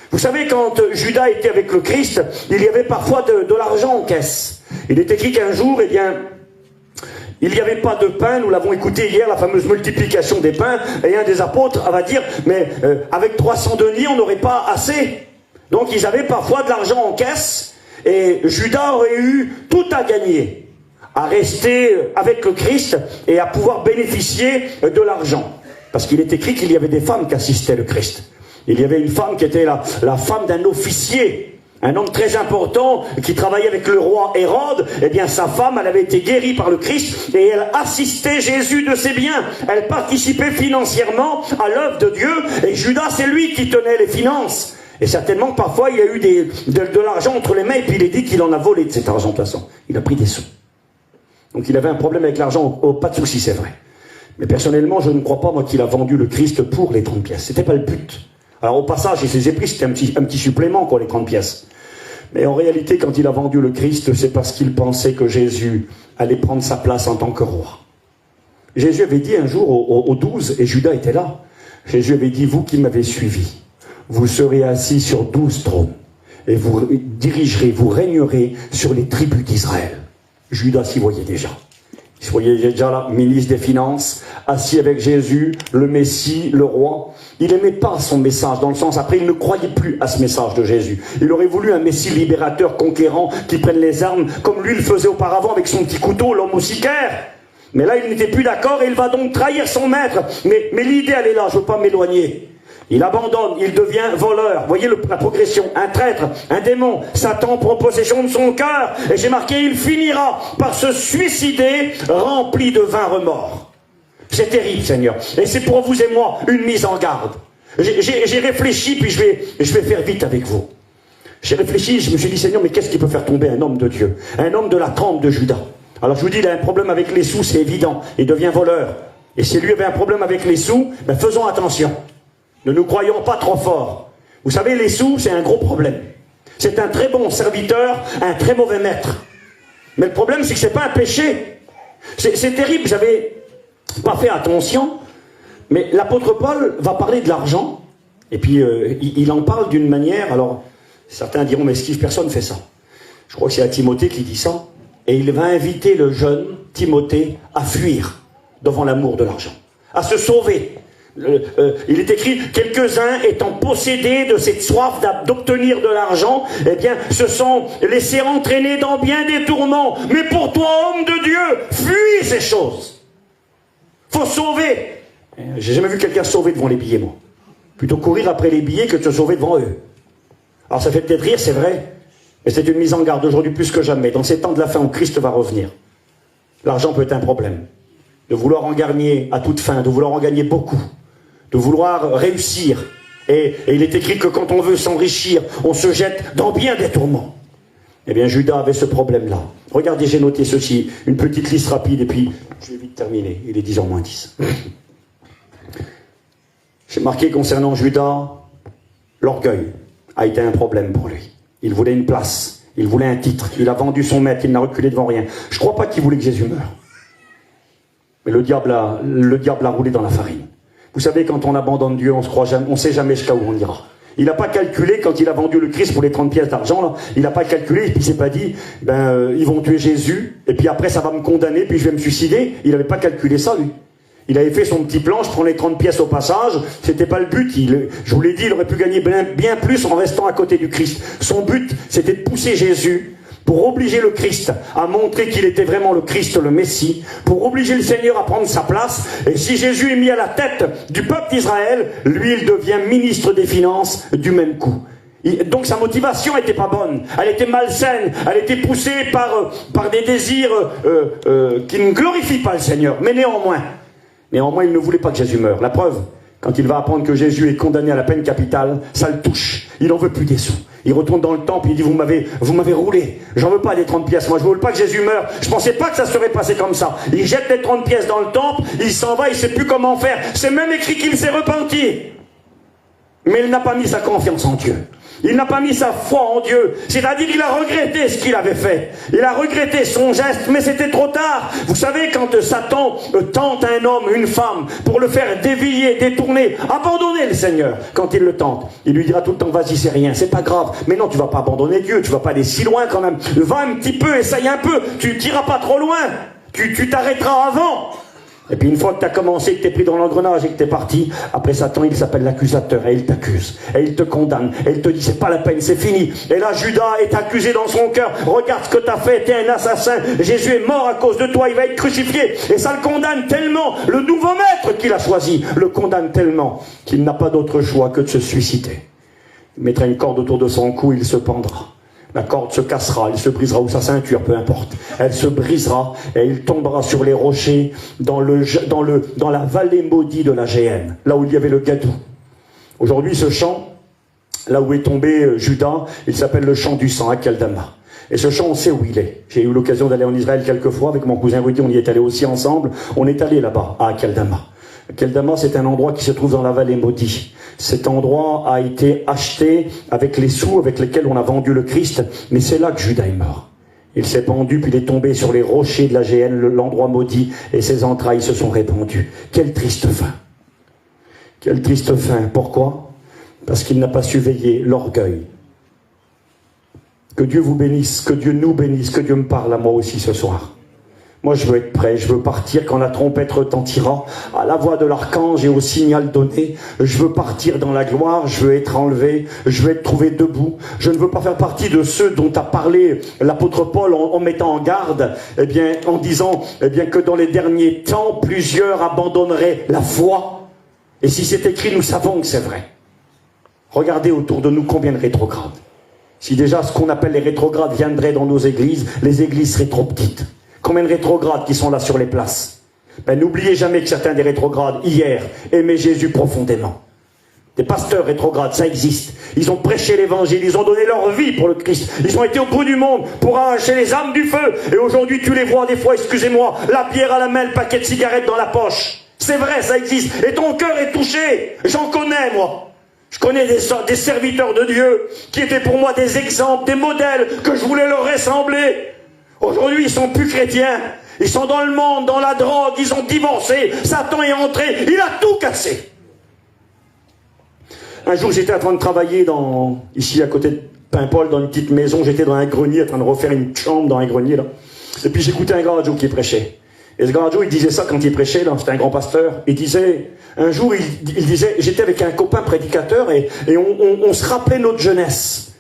Vous savez, quand Judas était avec le Christ, il y avait parfois de l'argent en caisse. Il est écrit qu'un jour, eh bien, il n'y avait pas de pain. Nous l'avons écouté hier, la fameuse multiplication des pains. Et un des apôtres va dire, mais avec 300 deniers, on n'aurait pas assez. Donc, ils avaient parfois de l'argent en caisse. Et Judas aurait eu tout à gagner, à rester avec le Christ et à pouvoir bénéficier de l'argent. Parce qu'il est écrit qu'il y avait des femmes qui assistaient le Christ. Il y avait une femme qui était la femme d'un officier, un homme très important qui travaillait avec le roi Hérode. Eh bien, sa femme, elle avait été guérie par le Christ et elle assistait Jésus de ses biens. Elle participait financièrement à l'œuvre de Dieu et Judas, c'est lui qui tenait les finances. Et certainement que parfois, il y a eu de l'argent entre les mains et puis il est dit qu'il en a volé de cet argent de toute façon. Il a pris des sous. Donc il avait un problème avec l'argent. Oh, pas de souci, c'est vrai. Mais personnellement, je ne crois pas, moi, qu'il a vendu le Christ pour les 30 pièces. C'était pas le but. Alors, au passage, il s'est pris, c'était un petit supplément, quoi, les 30 pièces. Mais en réalité, quand il a vendu le Christ, c'est parce qu'il pensait que Jésus allait prendre sa place en tant que roi. Jésus avait dit un jour aux 12, et Judas était là, Jésus avait dit, vous qui m'avez suivi, vous serez assis sur 12 trônes, et vous dirigerez, vous régnerez sur les tribus d'Israël. Judas s'y voyait déjà. Vous voyez déjà là, ministre des Finances, assis avec Jésus, le Messie, le roi. Il n'aimait pas son message, dans le sens, après, il ne croyait plus à ce message de Jésus. Il aurait voulu un Messie libérateur, conquérant, qui prenne les armes, comme lui le faisait auparavant avec son petit couteau, l'homme au sicaire. Mais là, il n'était plus d'accord et il va donc trahir son maître. Mais l'idée, elle est là, je ne veux pas m'éloigner. Il abandonne, il devient voleur. Voyez la progression, un traître, un démon. Satan prend possession de son cœur. Et j'ai marqué, il finira par se suicider rempli de vains remords. C'est terrible, Seigneur. Et c'est pour vous et moi une mise en garde. J'ai réfléchi, puis je vais faire vite avec vous. J'ai réfléchi, je me suis dit, Seigneur, mais qu'est-ce qui peut faire tomber un homme de Dieu? Un homme de la trempe de Judas. Alors je vous dis, il a un problème avec les sous, c'est évident. Il devient voleur. Et si lui avait un problème avec les sous, ben faisons attention. Ne nous croyons pas trop fort. Vous savez, les sous, c'est un gros problème. C'est un très bon serviteur, un très mauvais maître. Mais le problème, c'est que c'est pas un péché. C'est terrible, j'avais pas fait attention, mais l'apôtre Paul va parler de l'argent, et puis il en parle d'une manière, alors certains diront, mais Steve, personne ne fait ça. Je crois que c'est à Timothée qui dit ça, et il va inviter le jeune Timothée à fuir devant l'amour de l'argent, à se sauver. Il est écrit, quelques-uns étant possédés de cette soif d'obtenir de l'argent, eh bien, se sont laissés entraîner dans bien des tourments. Mais pour toi, homme de Dieu, fuis ces choses. Faut sauver. J'ai jamais vu quelqu'un se sauver devant les billets, moi. Plutôt courir après les billets que de se sauver devant eux. Alors ça fait peut-être rire, c'est vrai, mais c'est une mise en garde aujourd'hui plus que jamais. Dans ces temps de la fin où Christ va revenir, l'argent peut être un problème. De vouloir en gagner à toute fin, de vouloir en gagner beaucoup, de vouloir réussir. Et il est écrit que quand on veut s'enrichir, on se jette dans bien des tourments. Eh bien, Judas avait ce problème-là. Regardez, j'ai noté ceci, une petite liste rapide, et puis je vais vite terminer. Il est 10h moins 10. J'ai marqué concernant Judas, l'orgueil a été un problème pour lui. Il voulait une place, il voulait un titre, il a vendu son maître, il n'a reculé devant rien. Je ne crois pas qu'il voulait que Jésus meure. Mais le diable a roulé dans la farine. Vous savez, quand on abandonne Dieu, on ne sait jamais jusqu'à où on ira. Il n'a pas calculé, quand il a vendu le Christ pour les 30 pièces d'argent, là, il n'a pas calculé, et puis il s'est pas dit, ils vont tuer Jésus, et puis après ça va me condamner, puis je vais me suicider. Il n'avait pas calculé ça, lui. Il avait fait son petit plan, je prends les 30 pièces au passage, c'était pas le but. Je vous l'ai dit, il aurait pu gagner bien plus en restant à côté du Christ. Son but, c'était de pousser Jésus, pour obliger le Christ à montrer qu'il était vraiment le Christ, le Messie, pour obliger le Seigneur à prendre sa place. Et si Jésus est mis à la tête du peuple d'Israël, lui, il devient ministre des Finances du même coup. Donc sa motivation n'était pas bonne, elle était malsaine, elle était poussée par des désirs qui ne glorifient pas le Seigneur. Mais néanmoins, il ne voulait pas que Jésus meure. La preuve, quand il va apprendre que Jésus est condamné à la peine capitale, ça le touche. Il n'en veut plus des sous. Il retourne dans le temple, il dit, vous m'avez roulé. J'en veux pas des 30 pièces. Moi, je veux pas que Jésus meure. Je pensais pas que ça serait passé comme ça. Il jette les 30 pièces dans le temple, il s'en va, il sait plus comment faire. C'est même écrit qu'il s'est repenti. Mais il n'a pas mis sa confiance en Dieu. Il n'a pas mis sa foi en Dieu. C'est-à-dire qu'il a regretté ce qu'il avait fait. Il a regretté son geste, mais c'était trop tard. Vous savez, quand Satan tente un homme, une femme, pour le faire dévier, détourner, abandonner le Seigneur, quand il le tente, il lui dira tout le temps, vas-y, c'est rien, c'est pas grave. Mais non, tu vas pas abandonner Dieu, tu vas pas aller si loin quand même. Va un petit peu, essaye un peu, tu t'iras pas trop loin. Tu t'arrêteras avant. Et puis une fois que tu as commencé, que tu es pris dans l'engrenage et que tu es parti, après Satan, il s'appelle l'accusateur et il t'accuse. Et il te condamne. Et il te dit, c'est pas la peine, c'est fini. Et là, Judas est accusé dans son cœur. Regarde ce que tu as fait, tu es un assassin. Jésus est mort à cause de toi, il va être crucifié. Et ça le condamne tellement. Le nouveau maître qu'il a choisi le condamne tellement qu'il n'a pas d'autre choix que de se suicider. Il mettra une corde autour de son cou, il se pendra. La corde se cassera, elle se brisera, ou sa ceinture, peu importe. Elle se brisera et il tombera sur les rochers dans la vallée maudite de la Géhenne, là où il y avait le Gadou. Aujourd'hui, ce champ, là où est tombé Judas, il s'appelle le champ du sang, à Keldama. Et ce champ, on sait où il est. J'ai eu l'occasion d'aller en Israël quelques fois avec mon cousin Rudy, on y est allé aussi ensemble. On est allé là-bas, à Keldama. Keldama, c'est un endroit qui se trouve dans la vallée maudite. Cet endroit a été acheté avec les sous avec lesquels on a vendu le Christ, mais c'est là que Judas est mort. Il s'est pendu, puis il est tombé sur les rochers de la Géhenne, l'endroit maudit, et ses entrailles se sont répandues. Quelle triste fin. Quelle triste fin. Pourquoi? Parce qu'il n'a pas su veiller l'orgueil. Que Dieu vous bénisse, que Dieu nous bénisse, que Dieu me parle à moi aussi ce soir. Moi, je veux être prêt, je veux partir quand la trompette retentira, à la voix de l'archange et au signal donné. Je veux partir dans la gloire, je veux être enlevé, je veux être trouvé debout. Je ne veux pas faire partie de ceux dont a parlé l'apôtre Paul en mettant en garde, en disant que dans les derniers temps, plusieurs abandonneraient la foi. Et si c'est écrit, nous savons que c'est vrai. Regardez autour de nous combien de rétrogrades. Si déjà ce qu'on appelle les rétrogrades viendraient dans nos églises, les églises seraient trop petites. Combien de rétrogrades qui sont là sur les places? N'oubliez jamais que certains des rétrogrades, hier, aimaient Jésus profondément. Des pasteurs rétrogrades, ça existe. Ils ont prêché l'évangile, ils ont donné leur vie pour le Christ. Ils ont été au bout du monde pour arracher les âmes du feu. Et aujourd'hui, tu les vois des fois, excusez-moi, la bière à la main, le paquet de cigarettes dans la poche. C'est vrai, ça existe. Et ton cœur est touché. J'en connais, moi. Je connais des serviteurs de Dieu qui étaient pour moi des exemples, des modèles que je voulais leur ressembler. Aujourd'hui, ils sont plus chrétiens. Ils sont dans le monde, dans la drogue, ils ont divorcé. Satan est entré, il a tout cassé. Un jour, j'étais en train de travailler ici à côté de Paimpol, dans une petite maison. J'étais dans un grenier, en train de refaire une chambre dans un grenier, là. Et puis j'écoutais un grand Joe qui prêchait. Et ce grand Joe, il disait ça quand il prêchait, là. C'était un grand pasteur. Il disait, un jour, il disait, j'étais avec un copain prédicateur et on se rappelait notre jeunesse.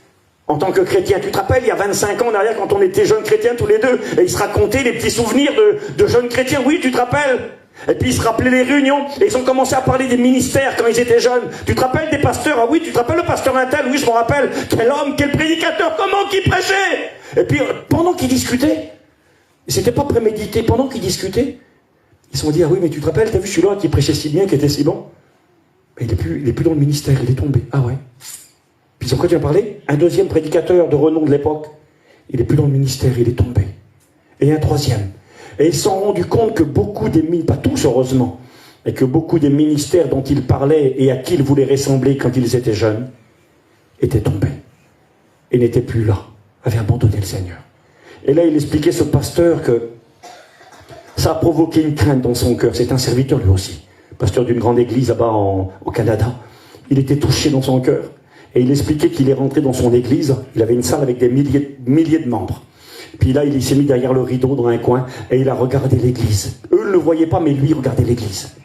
En tant que chrétien, tu te rappelles, il y a 25 ans en arrière, quand on était jeunes chrétiens tous les deux, et ils se racontaient les petits souvenirs de jeunes chrétiens. Oui, tu te rappelles? Et puis ils se rappelaient les réunions, et ils ont commencé à parler des ministères quand ils étaient jeunes. Tu te rappelles des pasteurs? Ah oui, tu te rappelles le pasteur Intel? Oui, je me rappelle. Quel homme, quel prédicateur, comment qu'il prêchait? Et puis, pendant qu'ils discutaient, c'était pas prémédité, pendant qu'ils discutaient, ils se sont dit, ah oui, mais tu te rappelles, t'as vu celui-là qui prêchait si bien, qui était si bon? Mais il est plus dans le ministère, il est tombé. Ah ouais. Puis ils ont continué à parler. Un deuxième prédicateur de renom de l'époque, il n'est plus dans le ministère, il est tombé. Et un troisième. Et ils se sont rendus compte que beaucoup des pas tous heureusement, mais que beaucoup des ministères dont ils parlaient et à qui ils voulaient ressembler quand ils étaient jeunes, étaient tombés. Et n'étaient plus là, avaient abandonné le Seigneur. Et là, il expliquait ce pasteur que ça a provoqué une crainte dans son cœur. C'est un serviteur lui aussi, pasteur d'une grande église là-bas au Canada. Il était touché dans son cœur. Et il expliquait qu'il est rentré dans son église, il avait une salle avec des milliers de membres. Puis là, il s'est mis derrière le rideau dans un coin, et il a regardé l'église. Eux ne le voyaient pas, mais lui, il regardait l'église.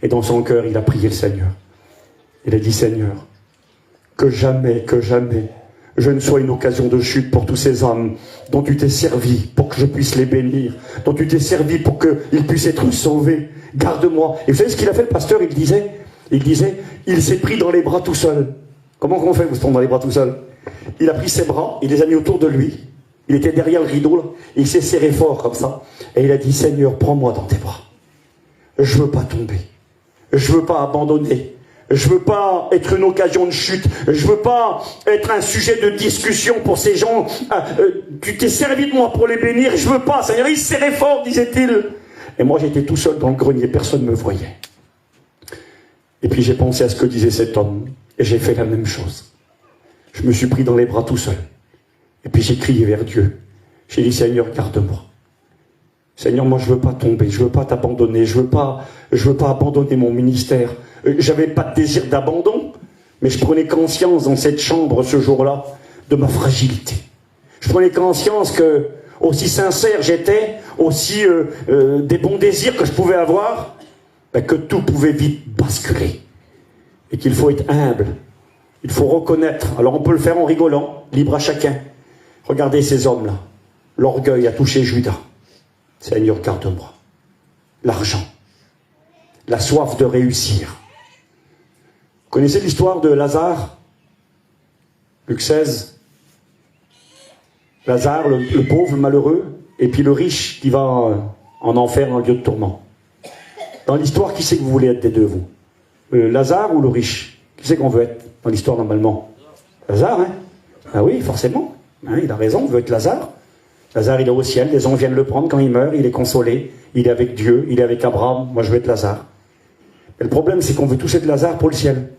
Et dans son cœur, il a prié le Seigneur. Il a dit, Seigneur, que jamais, je ne sois une occasion de chute pour tous ces hommes dont tu t'es servi pour que je puisse les bénir, dont tu t'es servi pour qu'ils puissent être sauvés. Garde-moi. Et vous savez ce qu'il a fait, le pasteur? Il disait, il s'est pris dans les bras tout seul. Comment on fait, vous se prendre dans les bras tout seul? Il a pris ses bras, il les a mis autour de lui. Il était derrière le rideau, là. Il s'est serré fort comme ça. Et il a dit, Seigneur, prends-moi dans tes bras. Je veux pas tomber. Je veux pas abandonner. Je veux pas être une occasion de chute. Je veux pas être un sujet de discussion pour ces gens. Tu t'es servi de moi pour les bénir. Je veux pas, Seigneur. Il se serrait fort, disait-il. Et moi, j'étais tout seul dans le grenier. Personne ne me voyait. Et puis j'ai pensé à ce que disait cet homme. Et j'ai fait la même chose. Je me suis pris dans les bras tout seul. Et puis j'ai crié vers Dieu. J'ai dit, Seigneur, garde-moi. Seigneur, moi je veux pas tomber, je veux pas t'abandonner, je veux pas abandonner mon ministère. J'avais pas de désir d'abandon, mais je prenais conscience dans cette chambre ce jour-là de ma fragilité. Je prenais conscience que, aussi sincère j'étais, aussi des bons désirs que je pouvais avoir, que tout pouvait vite basculer. Et qu'il faut être humble. Il faut reconnaître. Alors on peut le faire en rigolant, libre à chacun. Regardez ces hommes-là. L'orgueil a touché Judas. Seigneur, garde-moi. L'argent. La soif de réussir. Vous connaissez l'histoire de Lazare? Luc 16. Lazare, le pauvre, le malheureux, et puis le riche qui va en enfer, dans le lieu de tourment. Dans l'histoire, qui c'est que vous voulez être des deux, vous? Lazare ou le riche? Qui c'est qu'on veut être dans l'histoire normalement? Lazare, hein? Ah oui, forcément. Hein, il a raison, on veut être Lazare. Lazare, il est au ciel, les anges viennent le prendre quand il meurt, il est consolé, il est avec Dieu, il est avec Abraham. Moi, je veux être Lazare. Mais le problème, c'est qu'on veut tous être Lazare pour le ciel.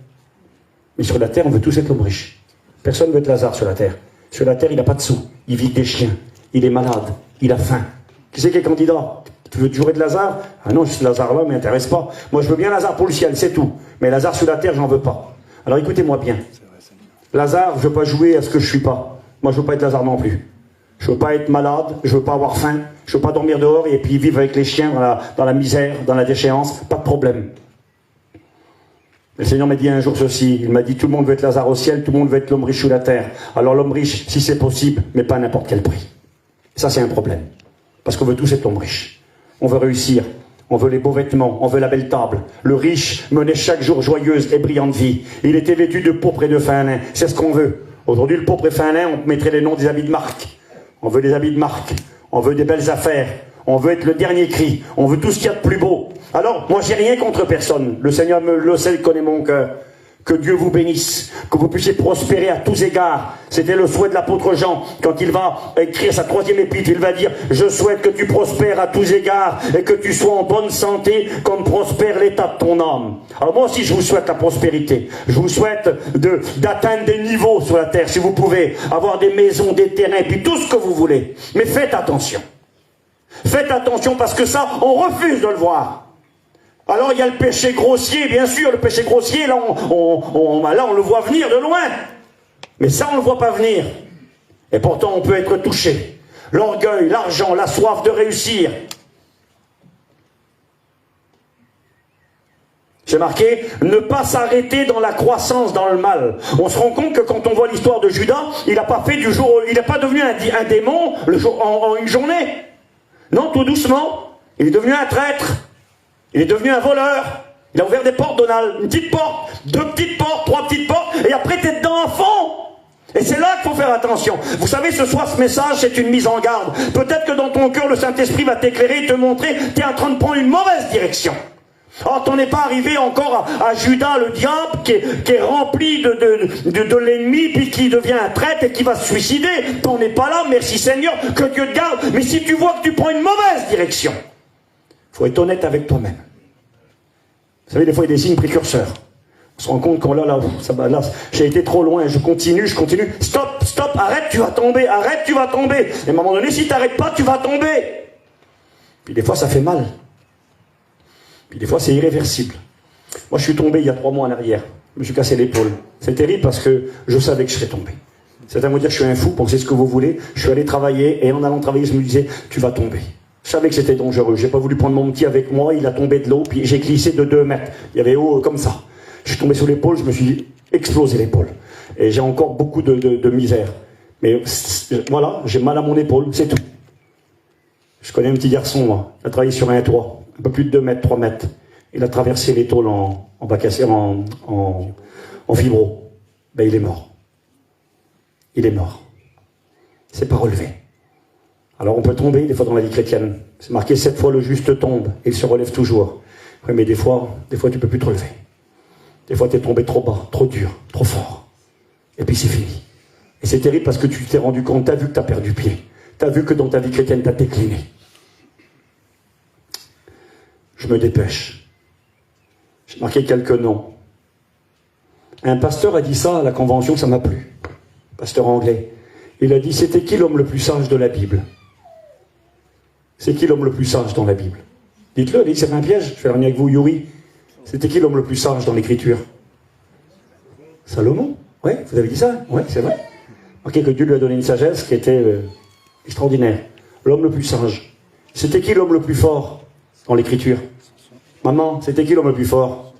Mais sur la terre, on veut tous être l'homme riche. Personne ne veut être Lazare sur la terre. Sur la terre, il n'a pas de sous. Il vit des chiens. Il est malade. Il a faim. Qui c'est qui est candidat? Tu veux toujours être Lazare? Ah non, ce Lazare-là ne m'intéresse pas. Moi, je veux bien Lazare pour le ciel, c'est tout. Mais Lazare sur la terre, j'en veux pas. Alors écoutez-moi bien. Lazare, je veux pas jouer à ce que je suis pas. Moi, je veux pas être Lazare non plus. Je veux pas être malade, je veux pas avoir faim, je veux pas dormir dehors et puis vivre avec les chiens dans la misère, dans la déchéance. Pas de problème. Le Seigneur m'a dit un jour ceci, il m'a dit tout le monde veut être Lazare au ciel, tout le monde veut être l'homme riche sur la terre. Alors l'homme riche, si c'est possible, mais pas à n'importe quel prix. Ça c'est un problème. Parce qu'on veut tous être l'homme riche. On veut réussir, on veut les beaux vêtements, on veut la belle table. Le riche menait chaque jour joyeuse et brillante vie. Il était vêtu de pourpre et de fin lin, c'est ce qu'on veut. Aujourd'hui le pourpre et fin lin, on mettrait les noms des habits de marque. On veut des habits de marque, on veut des belles affaires, on veut être le dernier cri, on veut tout ce qu'il y a de plus beau. Alors, moi j'ai rien contre personne, le Seigneur me le sait, il connaît mon cœur. Que Dieu vous bénisse, que vous puissiez prospérer à tous égards. C'était le souhait de l'apôtre Jean. Quand il va écrire sa 3e épître, il va dire « Je souhaite que tu prospères à tous égards et que tu sois en bonne santé comme prospère l'état de ton âme. » Alors moi aussi, je vous souhaite la prospérité. Je vous souhaite d'atteindre des niveaux sur la terre, si vous pouvez. Avoir des maisons, des terrains, et puis tout ce que vous voulez. Mais faites attention. Faites attention parce que ça, on refuse de le voir. Alors il y a le péché grossier, bien sûr, le péché grossier, là on le voit venir de loin. Mais ça on ne le voit pas venir. Et pourtant on peut être touché. L'orgueil, l'argent, la soif de réussir. J'ai marqué, ne pas s'arrêter dans la croissance dans le mal. On se rend compte que quand on voit l'histoire de Judas, il n'a pas fait du jour, il n'est pas devenu un démon en une journée. Non, tout doucement, il est devenu un traître. Il est devenu un voleur. Il a ouvert des portes, Donald. Une petite porte, 2 petites portes, 3 petites portes, et après t'es dedans à fond. Et c'est là qu'il faut faire attention. Vous savez, ce soir, ce message, c'est une mise en garde. Peut-être que dans ton cœur, le Saint-Esprit va t'éclairer et te montrer que t'es en train de prendre une mauvaise direction. Or, t'en es pas arrivé encore à Judas, le diable, qui est rempli de l'ennemi, puis qui devient un traître et qui va se suicider. T'en es pas là, merci Seigneur, que Dieu te garde. Mais si tu vois que tu prends une mauvaise direction, il faut être honnête avec toi-même. Vous savez, des fois, il y a des signes précurseurs. On se rend compte quand là, j'ai été trop loin, je continue. Stop, arrête, tu vas tomber, Et à un moment donné, si tu n'arrêtes pas, tu vas tomber. Puis des fois, ça fait mal. Puis des fois, c'est irréversible. Moi, je suis tombé il y a 3 mois en arrière. Je me suis cassé l'épaule. C'est terrible parce que je savais que je serais tombé. Certains vont dire que je suis un fou, pensez ce que vous voulez. Je suis allé travailler, et en allant travailler, je me disais, tu vas tomber. Je savais que c'était dangereux. J'ai pas voulu prendre mon petit avec moi. Il a tombé de l'eau, puis j'ai glissé de 2 mètres. Il y avait eau comme ça. Je suis tombé sur l'épaule, je me suis explosé l'épaule. Et j'ai encore beaucoup de misère. Mais voilà, j'ai mal à mon épaule, c'est tout. Je connais un petit garçon, moi. Il a travaillé sur un toit, un peu plus de 2 mètres, 3 mètres. Il a traversé les tôles en fibro. Ben, il est mort. Il est mort. C'est pas relevé. Alors on peut tomber des fois dans la vie chrétienne. C'est marqué 7 fois le juste tombe et il se relève toujours. Oui, mais des fois tu peux plus te relever. Des fois tu es tombé trop bas, trop dur, trop fort. Et puis c'est fini. Et c'est terrible parce que tu t'es rendu compte, tu as vu que tu as perdu pied. Tu as vu que dans ta vie chrétienne tu as décliné. Je me dépêche. J'ai marqué quelques noms. Un pasteur a dit ça à la convention, ça m'a plu. Pasteur anglais. Il a dit, c'était qui l'homme le plus sage de la Bible? C'est qui l'homme le plus sage dans la Bible? Dites-le, dites, c'est un piège. Je vais revenir avec vous, Yuri. C'était qui l'homme le plus sage dans l'Écriture? Salomon. Oui, vous avez dit ça? Oui, c'est vrai. Ok, que Dieu lui a donné une sagesse qui était extraordinaire. L'homme le plus sage. C'était qui l'homme le plus fort dans l'Écriture? Maman, c'était qui l'homme le plus fort?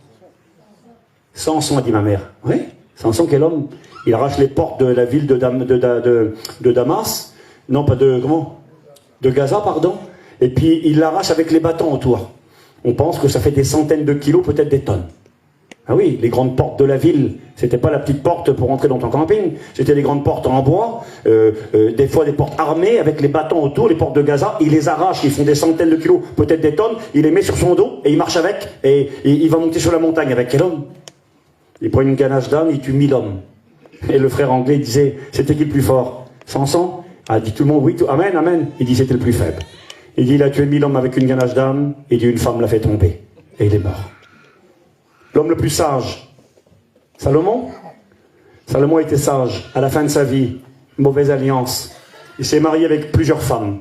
Samson, a dit ma mère. Oui, Samson, quel homme? Il arrache les portes de la ville de Damas. Non, pas de... Comment? De Gaza, pardon. Et puis, il l'arrache avec les bâtons autour. On pense que ça fait des centaines de kilos, peut-être des tonnes. Ah oui, les grandes portes de la ville, c'était pas la petite porte pour entrer dans ton camping, c'était les grandes portes en bois, des fois des portes armées avec les bâtons autour, les portes de Gaza, il les arrache, ils font des centaines de kilos, peut-être des tonnes, il les met sur son dos et il marche avec, et il va monter sur la montagne avec quel homme? Il prend une ganache d'âne, il tue 1000 hommes. Et le frère anglais disait, c'était qui le plus fort? Samson? Ah, dit tout le monde, oui, amen, amen. Il dit, c'était le plus faible. Il dit, il a tué 1000 hommes avec une ganache d'âne, il dit, une femme l'a fait tomber. Et il est mort. L'homme le plus sage, Salomon? Salomon était sage. À la fin de sa vie, mauvaise alliance. Il s'est marié avec plusieurs femmes.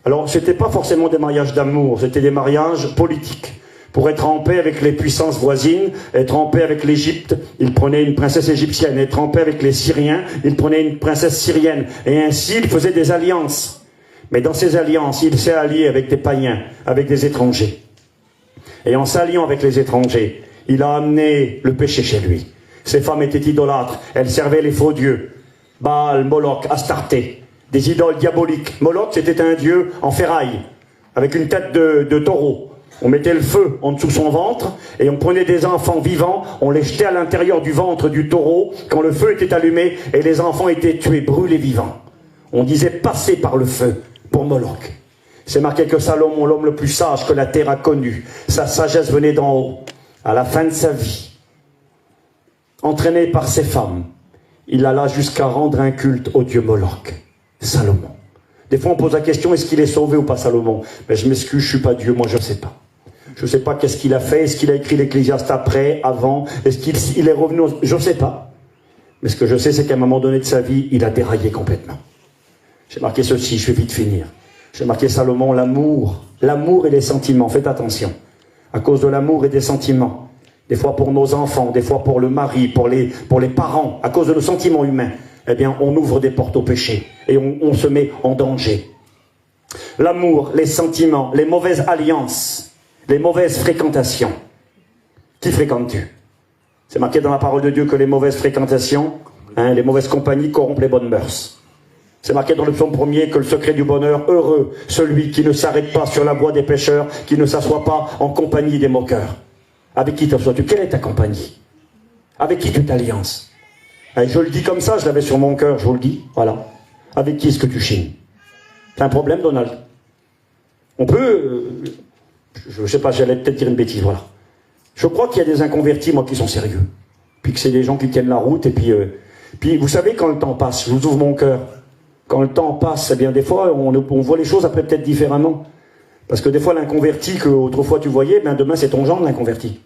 Alors, c'était pas forcément des mariages d'amour, c'était des mariages politiques. Pour être en paix avec les puissances voisines, être en paix avec l'Égypte, il prenait une princesse égyptienne. Être en paix avec les Syriens, il prenait une princesse syrienne. Et ainsi, il faisait des alliances. Mais dans ces alliances, il s'est allié avec des païens, avec des étrangers. Et en s'alliant avec les étrangers, il a amené le péché chez lui. Ces femmes étaient idolâtres, elles servaient les faux dieux. Baal, Moloch, Astarté, des idoles diaboliques. Moloch, c'était un dieu en ferraille, avec une tête de taureau. On mettait le feu en dessous de son ventre, et on prenait des enfants vivants, on les jetait à l'intérieur du ventre du taureau, quand le feu était allumé, et les enfants étaient tués, brûlés vivants. On disait passer par le feu pour Moloch. C'est marqué que Salomon, l'homme le plus sage que la terre a connu, sa sagesse venait d'en haut. À la fin de sa vie, entraîné par ses femmes, il alla jusqu'à rendre un culte au dieu Moloch, Salomon. Des fois on pose la question, est-ce qu'il est sauvé ou pas Salomon? Mais je m'excuse, je suis pas Dieu, moi je ne sais pas. Je ne sais pas qu'est-ce qu'il a fait, est-ce qu'il a écrit l'Ecclésiaste après, avant, est-ce qu'il est revenu, je ne sais pas. Mais ce que je sais, c'est qu'à un moment donné de sa vie, il a déraillé complètement. J'ai marqué ceci, je vais vite finir. J'ai marqué Salomon, l'amour et les sentiments, faites attention. À cause de l'amour et des sentiments, des fois pour nos enfants, des fois pour le mari, pour les parents, à cause de nos sentiments humains, eh bien, on ouvre des portes au péché et on se met en danger. L'amour, les sentiments, les mauvaises alliances, les mauvaises fréquentations. Qui fréquentes-tu? C'est marqué dans la parole de Dieu que les mauvaises fréquentations, les mauvaises compagnies corrompent les bonnes mœurs. C'est marqué dans le psaume 1er que le secret du bonheur, heureux, celui qui ne s'arrête pas sur la voie des pécheurs, qui ne s'assoit pas en compagnie des moqueurs. Avec qui t'assois-tu? Quelle est ta compagnie? Avec qui tu t'alliances? Je le dis comme ça, je l'avais sur mon cœur, je vous le dis, voilà. Avec qui est-ce que tu chines? C'est un problème, Donald. On peut, je ne sais pas, j'allais peut-être dire une bêtise, voilà. Je crois qu'il y a des inconvertis, moi, qui sont sérieux. Puis que c'est des gens qui tiennent la route, et puis vous savez, quand le temps passe, je vous ouvre mon cœur, quand le temps passe, eh bien, des fois, on voit les choses après peut-être différemment. Parce que des fois, l'inconverti que autrefois tu voyais, ben demain, c'est ton genre, l'inconverti.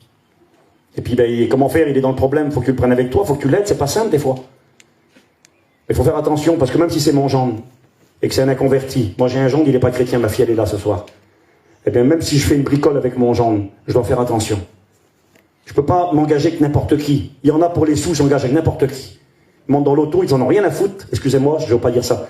Et puis, ben, comment faire? Il est dans le problème, il faut que tu le prennes avec toi, il faut que tu l'aides, c'est pas simple des fois. Il faut faire attention, parce que même si c'est mon gendre, et que c'est un inconverti, moi j'ai un gendre, il n'est pas chrétien, ma fille elle est là ce soir. Eh bien, même si je fais une bricole avec mon gendre, je dois faire attention. Je ne peux pas m'engager avec n'importe qui. Il y en a pour les sous, j'engage avec n'importe qui. Ils montent dans l'auto, ils en ont rien à foutre. Excusez-moi, je ne veux pas dire ça.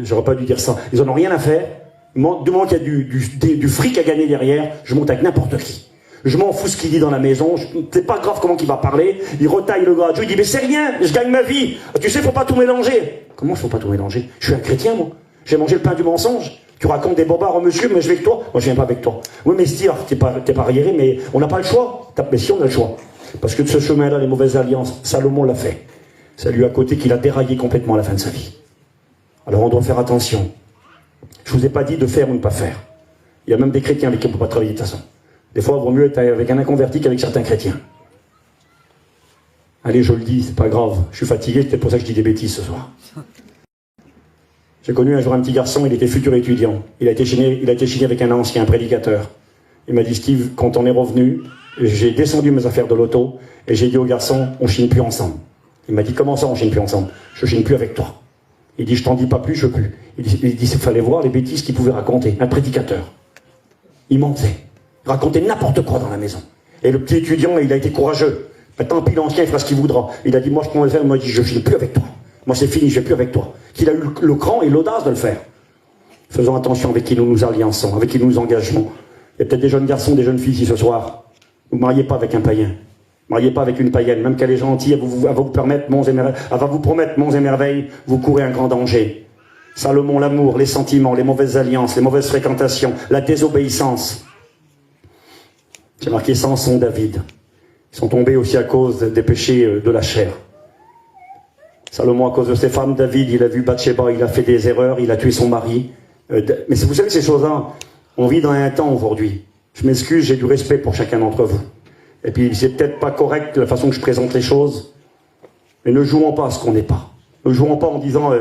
J'aurais pas dû dire ça. Ils en ont rien à faire. Du moment qu'il y a du fric à gagner derrière, je monte avec n'importe qui. Je m'en fous ce qu'il dit dans la maison. C'est pas grave comment il va parler. Il retaille le gars. Je lui dis, mais c'est rien, je gagne ma vie. Tu sais, faut pas tout mélanger. Comment faut pas tout mélanger? Je suis un chrétien, moi. J'ai mangé le pain du mensonge. Tu racontes des bobards, monsieur, mais je vais avec toi. Moi, je viens pas avec toi. Oui, mais Steve, t'es pas arriéré, mais on n'a pas le choix. Mais si, on a le choix. Parce que de ce chemin-là, les mauvaises alliances, Salomon l'a fait. C'est lui à côté qu'il a déraillé complètement à la fin de sa vie. Alors, on doit faire attention. Je vous ai pas dit de faire ou ne pas faire. Il y a même des chrétiens avec qui on ne peut pas travailler de toute façon. Des fois, il vaut mieux être avec un inconverti qu'avec certains chrétiens. Allez, je le dis, c'est pas grave. Je suis fatigué, c'est peut-être pour ça que je dis des bêtises ce soir. J'ai connu un jour un petit garçon, il était futur étudiant. Il a été signé avec un ancien, un prédicateur. Il m'a dit, Steve, quand on est revenu, j'ai descendu mes affaires de l'auto et j'ai dit au garçon, on chine plus ensemble. Il m'a dit, comment ça on chine plus ensemble? Je chine plus avec toi. Il dit, je t'en dis pas plus, je veux plus. Il dit, il fallait voir les bêtises qu'il pouvait raconter. Un prédicateur. Il mentait. Il racontait n'importe quoi dans la maison. Et le petit étudiant, il a été courageux. Tant pis, l'ancien, il fera ce qu'il voudra. Il a dit, moi, je prends le faire. Il m'a dit, je chine plus avec toi. Moi, c'est fini, je vais plus avec toi. Qu'il a eu le cran et l'audace de le faire. Faisons attention avec qui nous nous alliançons, avec qui nous nous engageons. Il y a peut-être des jeunes garçons, des jeunes filles ici ce soir. Ne vous mariez pas avec un païen. Ne vous mariez pas avec une païenne. Même qu'elle est gentille, elle va vous promettre monts et merveilles, vous courez un grand danger. Salomon, l'amour, les sentiments, les mauvaises alliances, les mauvaises fréquentations, la désobéissance. J'ai marqué Samson, David. Ils sont tombés aussi à cause des péchés de la chair. Salomon, à cause de ses femmes, David, il a vu Bathsheba, il a fait des erreurs, il a tué son mari. Mais vous savez, ces choses-là, on vit dans un temps aujourd'hui. Je m'excuse, j'ai du respect pour chacun d'entre vous. Et puis, c'est peut-être pas correct la façon que je présente les choses, mais ne jouons pas à ce qu'on n'est pas. Ne jouons pas en disant,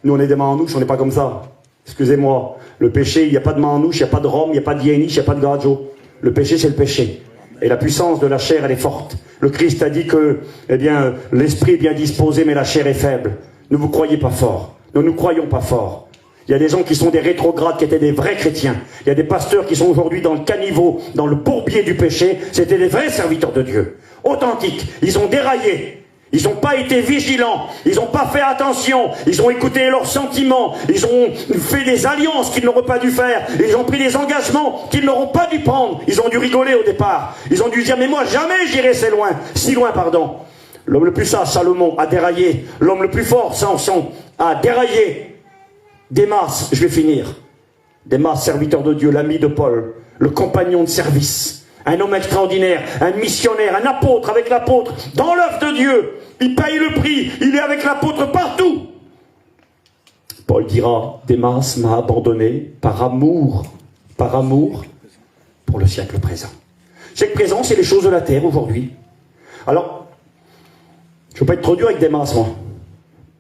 nous on est des manouches, on n'est pas comme ça. Excusez-moi, le péché, il n'y a pas de manouche, il n'y a pas de rhum, il n'y a pas de yéniche, il n'y a pas de gajo. Le péché, c'est le péché. Et la puissance de la chair, elle est forte. Le Christ a dit que, eh bien, l'esprit est bien disposé, mais la chair est faible. Ne vous croyez pas fort. Ne nous croyons pas fort. Il y a des gens qui sont des rétrogrades, qui étaient des vrais chrétiens. Il y a des pasteurs qui sont aujourd'hui dans le caniveau, dans le bourbier du péché. C'était des vrais serviteurs de Dieu. Authentiques. Ils ont déraillé. Ils n'ont pas été vigilants, ils n'ont pas fait attention, ils ont écouté leurs sentiments, ils ont fait des alliances qu'ils n'auraient pas dû faire, ils ont pris des engagements qu'ils n'auront pas dû prendre, ils ont dû rigoler au départ, ils ont dû dire mais moi jamais j'irai si loin, pardon. L'homme le plus sage, Salomon, a déraillé, l'homme le plus fort, Samson, a déraillé. Démas, je vais finir, Démas, serviteur de Dieu, l'ami de Paul, le compagnon de service. Un homme extraordinaire, un missionnaire, un apôtre avec l'apôtre, dans l'œuvre de Dieu. Il paye le prix, il est avec l'apôtre partout. Paul dira, Démas m'a abandonné par amour pour le siècle présent. Siècle présent, c'est les choses de la terre aujourd'hui. Alors, Je ne veux pas être trop dur avec Démas, moi.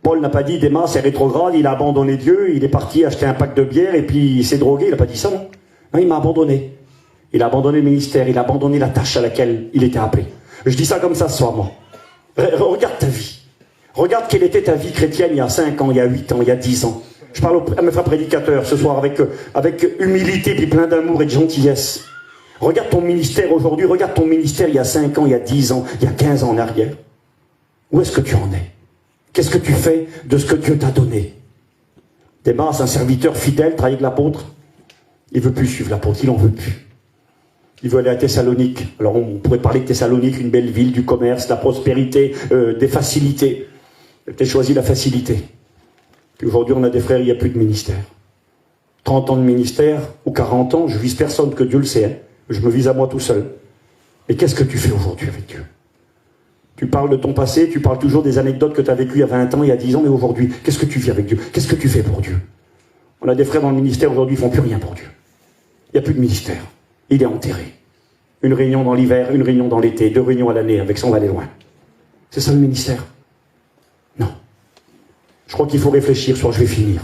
Paul n'a pas dit Démas est rétrograde, il a abandonné Dieu, il est parti acheter un pack de bière et puis il s'est drogué, il n'a pas dit ça, non. Non, il m'a abandonné. Il a abandonné le ministère, il a abandonné la tâche à laquelle il était appelé. Je dis ça comme ça ce soir, moi. Regarde ta vie. Regarde quelle était ta vie chrétienne il y a 5 ans, il y a 8 ans, il y a 10 ans. Je parle à mes frères prédicateurs ce soir avec humilité puis plein d'amour et de gentillesse. Regarde ton ministère aujourd'hui, regarde ton ministère il y a 5 ans, il y a 10 ans, il y a 15 ans en arrière. Où est-ce que tu en es? Qu'est-ce que tu fais de ce que Dieu t'a donné? Démas, un serviteur fidèle, travaille avec l'apôtre. Il ne veut plus suivre l'apôtre, il n'en veut plus. Il veut aller à Thessalonique. Alors on pourrait parler de Thessalonique, une belle ville, du commerce, de la prospérité, des facilités. Il a peut-être choisi la facilité. Puis aujourd'hui on a des frères, il n'y a plus de ministère. 30 ans de ministère, ou 40 ans, je vise personne, que Dieu le sait. Hein. Je me vise à moi tout seul. Mais qu'est-ce que tu fais aujourd'hui avec Dieu? Tu parles de ton passé, tu parles toujours des anecdotes que tu as vécues il y a 20 ans, il y a 10 ans, mais aujourd'hui, qu'est-ce que tu vis avec Dieu? Qu'est-ce que tu fais pour Dieu? On a des frères dans le ministère aujourd'hui, ils ne font plus rien pour Dieu. Il n'y a plus de ministère. Il est enterré. Une réunion dans l'hiver, une réunion dans l'été, 2 réunions à l'année, avec ça on va aller loin. C'est ça le ministère? Non. Je crois qu'il faut réfléchir, soit je vais finir.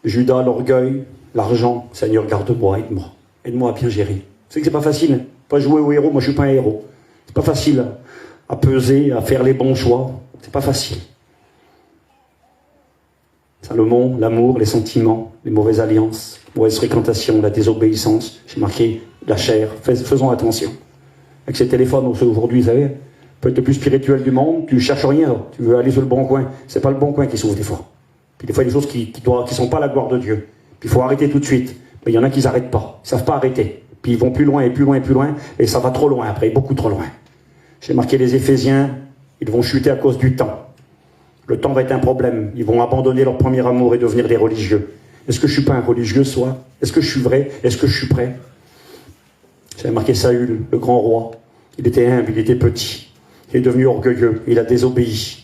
Judas, l'orgueil, l'argent, Seigneur, garde-moi, aide-moi. Aide-moi à bien gérer. C'est que c'est pas facile, hein. Pas jouer au héros, moi je suis pas un héros. C'est pas facile à peser, à faire les bons choix. C'est pas facile. Salomon, l'amour, les sentiments, les mauvaises alliances, mauvaise fréquentation, la désobéissance. J'ai marqué la chair. Faisons attention. Avec ces téléphones aujourd'hui, vous savez, peut être le plus spirituel du monde, tu cherches rien. Tu veux aller sur le bon coin. C'est pas le bon coin qui s'ouvre des fois. Puis des fois, il y a des choses qui sont pas à la gloire de Dieu. Puis il faut arrêter tout de suite. Mais il y en a qui n'arrêtent pas. Ils savent pas arrêter. Puis ils vont plus loin et plus loin et plus loin. Et ça va trop loin après, beaucoup trop loin. J'ai marqué les Éphésiens. Ils vont chuter à cause du temps. Le temps va être un problème. Ils vont abandonner leur premier amour et devenir des religieux. Est-ce que je ne suis pas un religieux, soit? Est-ce que je suis vrai? Est-ce que je suis prêt? J'avais marqué Saül, le grand roi. Il était humble, il était petit. Il est devenu orgueilleux. Il a désobéi.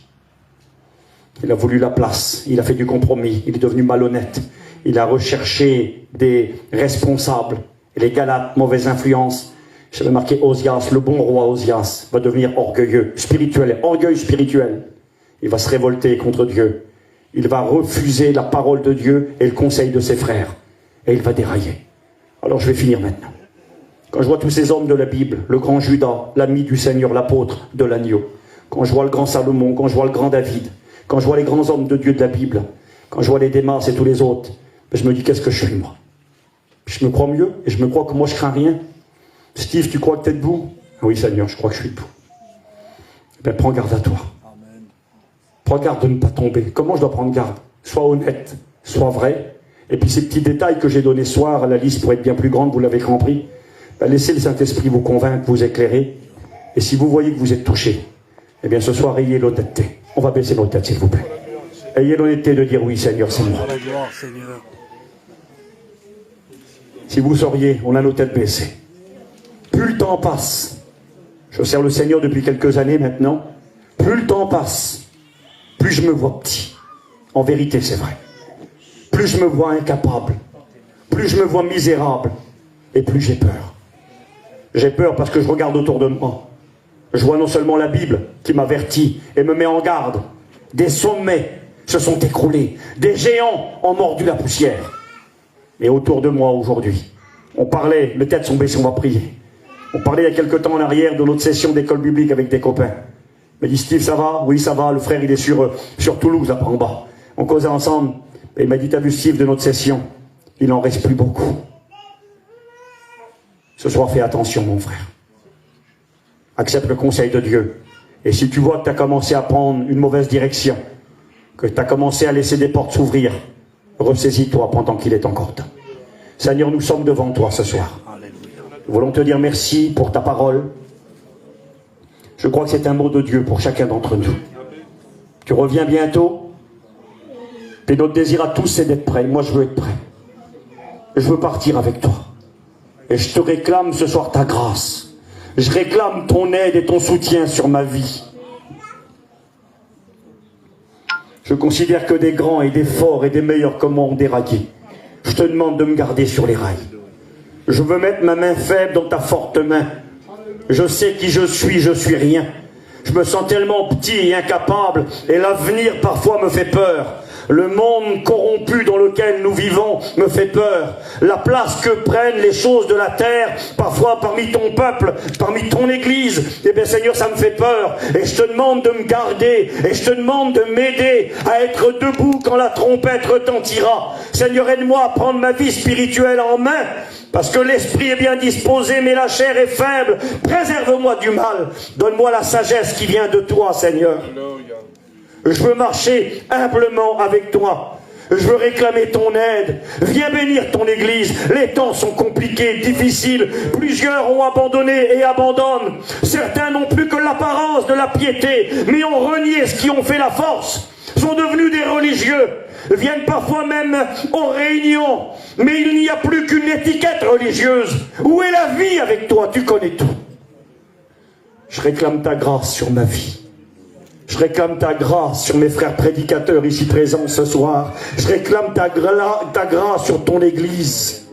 Il a voulu la place. Il a fait du compromis. Il est devenu malhonnête. Il a recherché des responsables. Et les Galates, mauvaise influence. J'avais marqué Osias, le bon roi Osias, va devenir orgueilleux, spirituel, orgueil spirituel. Il va se révolter contre Dieu. Il va refuser la parole de Dieu et le conseil de ses frères. Et il va dérailler. Alors je vais finir maintenant. Quand je vois tous ces hommes de la Bible, le grand Judas, l'ami du Seigneur, l'apôtre de l'agneau, quand je vois le grand Salomon, quand je vois le grand David, quand je vois les grands hommes de Dieu de la Bible, quand je vois les Démas et tous les autres, je me dis qu'est-ce que je suis moi? Je me crois mieux et je me crois que moi je crains rien. Steve, tu crois que tu es debout? Oui Seigneur, je crois que je suis debout. Ben, prends garde à toi. Prends garde de ne pas tomber. Comment je dois prendre garde? Sois honnête, sois vrai. Et puis ces petits détails que j'ai donnés ce soir, la liste pourrait être bien plus grande, vous l'avez compris. Ben, laissez le Saint-Esprit vous convaincre, vous éclairer. Et si vous voyez que vous êtes touché, eh bien ce soir, ayez l'honnêteté. On va baisser nos têtes, s'il vous plaît. Ayez l'honnêteté de dire oui, Seigneur, c'est moi. Si vous sauriez, on a nos têtes baissées. Plus le temps passe, je sers le Seigneur depuis quelques années maintenant, plus le temps passe, plus je me vois petit. En vérité, c'est vrai. Plus je me vois incapable, plus je me vois misérable, et plus j'ai peur. J'ai peur parce que je regarde autour de moi. Je vois non seulement la Bible qui m'avertit et me met en garde. Des sommets se sont écroulés. Des géants ont mordu la poussière. Et autour de moi aujourd'hui, on parlait, les têtes sont baissées, on va prier. On parlait il y a quelque temps en arrière de notre session d'école biblique avec des copains. Il m'a dit, Steve, ça va? Oui, ça va. Le frère, il est sur Toulouse, là, en bas. On causait ensemble. Et il m'a dit, t'as vu Steve de notre session? Il n'en reste plus beaucoup. Ce soir, fais attention, mon frère. Accepte le conseil de Dieu. Et si tu vois que tu as commencé à prendre une mauvaise direction, que tu as commencé à laisser des portes s'ouvrir, ressaisis-toi pendant qu'il est encore temps. Seigneur, nous sommes devant toi ce soir. Nous voulons te dire merci pour ta parole. Je crois que c'est un mot de Dieu pour chacun d'entre nous. Tu reviens bientôt. Et notre désir à tous, c'est d'être prêts. Moi, je veux être prêt. Je veux partir avec toi. Et je te réclame ce soir ta grâce. Je réclame ton aide et ton soutien sur ma vie. Je considère que des grands et des forts et des meilleurs comme moi ont déraillé. Je te demande de me garder sur les rails. Je veux mettre ma main faible dans ta forte main. Je sais qui je suis rien. Je me sens tellement petit et incapable, et l'avenir parfois me fait peur. Le monde corrompu dans lequel nous vivons me fait peur. La place que prennent les choses de la terre, parfois parmi ton peuple, parmi ton église, eh bien Seigneur, ça me fait peur. Et je te demande de me garder, et je te demande de m'aider à être debout quand la trompette retentira. Seigneur, aide-moi à prendre ma vie spirituelle en main, parce que l'esprit est bien disposé, mais la chair est faible. Préserve-moi du mal. Donne-moi la sagesse qui vient de toi, Seigneur. Je veux marcher humblement avec toi. Je veux réclamer ton aide. Viens bénir ton église. Les temps sont compliqués, difficiles. Plusieurs ont abandonné et abandonnent. Certains n'ont plus que l'apparence de la piété, mais ont renié ce qui ont fait la force. Sont devenus des religieux. Viennent parfois même aux réunions. Mais il n'y a plus qu'une étiquette religieuse. Où est la vie avec toi? Tu connais tout. Je réclame ta grâce sur ma vie. Je réclame ta grâce sur mes frères prédicateurs ici présents ce soir. Je réclame ta grâce sur ton église.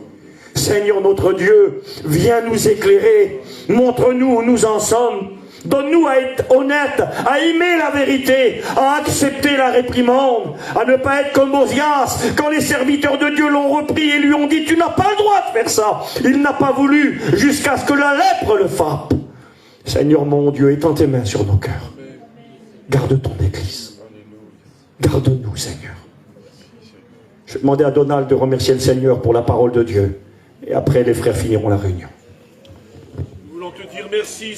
Seigneur notre Dieu, viens nous éclairer. Montre-nous où nous en sommes. Donne-nous à être honnêtes, à aimer la vérité, à accepter la réprimande, à ne pas être comme Osias, quand les serviteurs de Dieu l'ont repris et lui ont dit « Tu n'as pas le droit de faire ça ». Il n'a pas voulu, jusqu'à ce que la lèpre le frappe. Seigneur mon Dieu, étends tes mains sur nos cœurs. Garde ton église. Garde-nous, Seigneur. Je vais demander à Donald de remercier le Seigneur pour la parole de Dieu. Et après, les frères finiront la réunion. Nous voulons te dire merci.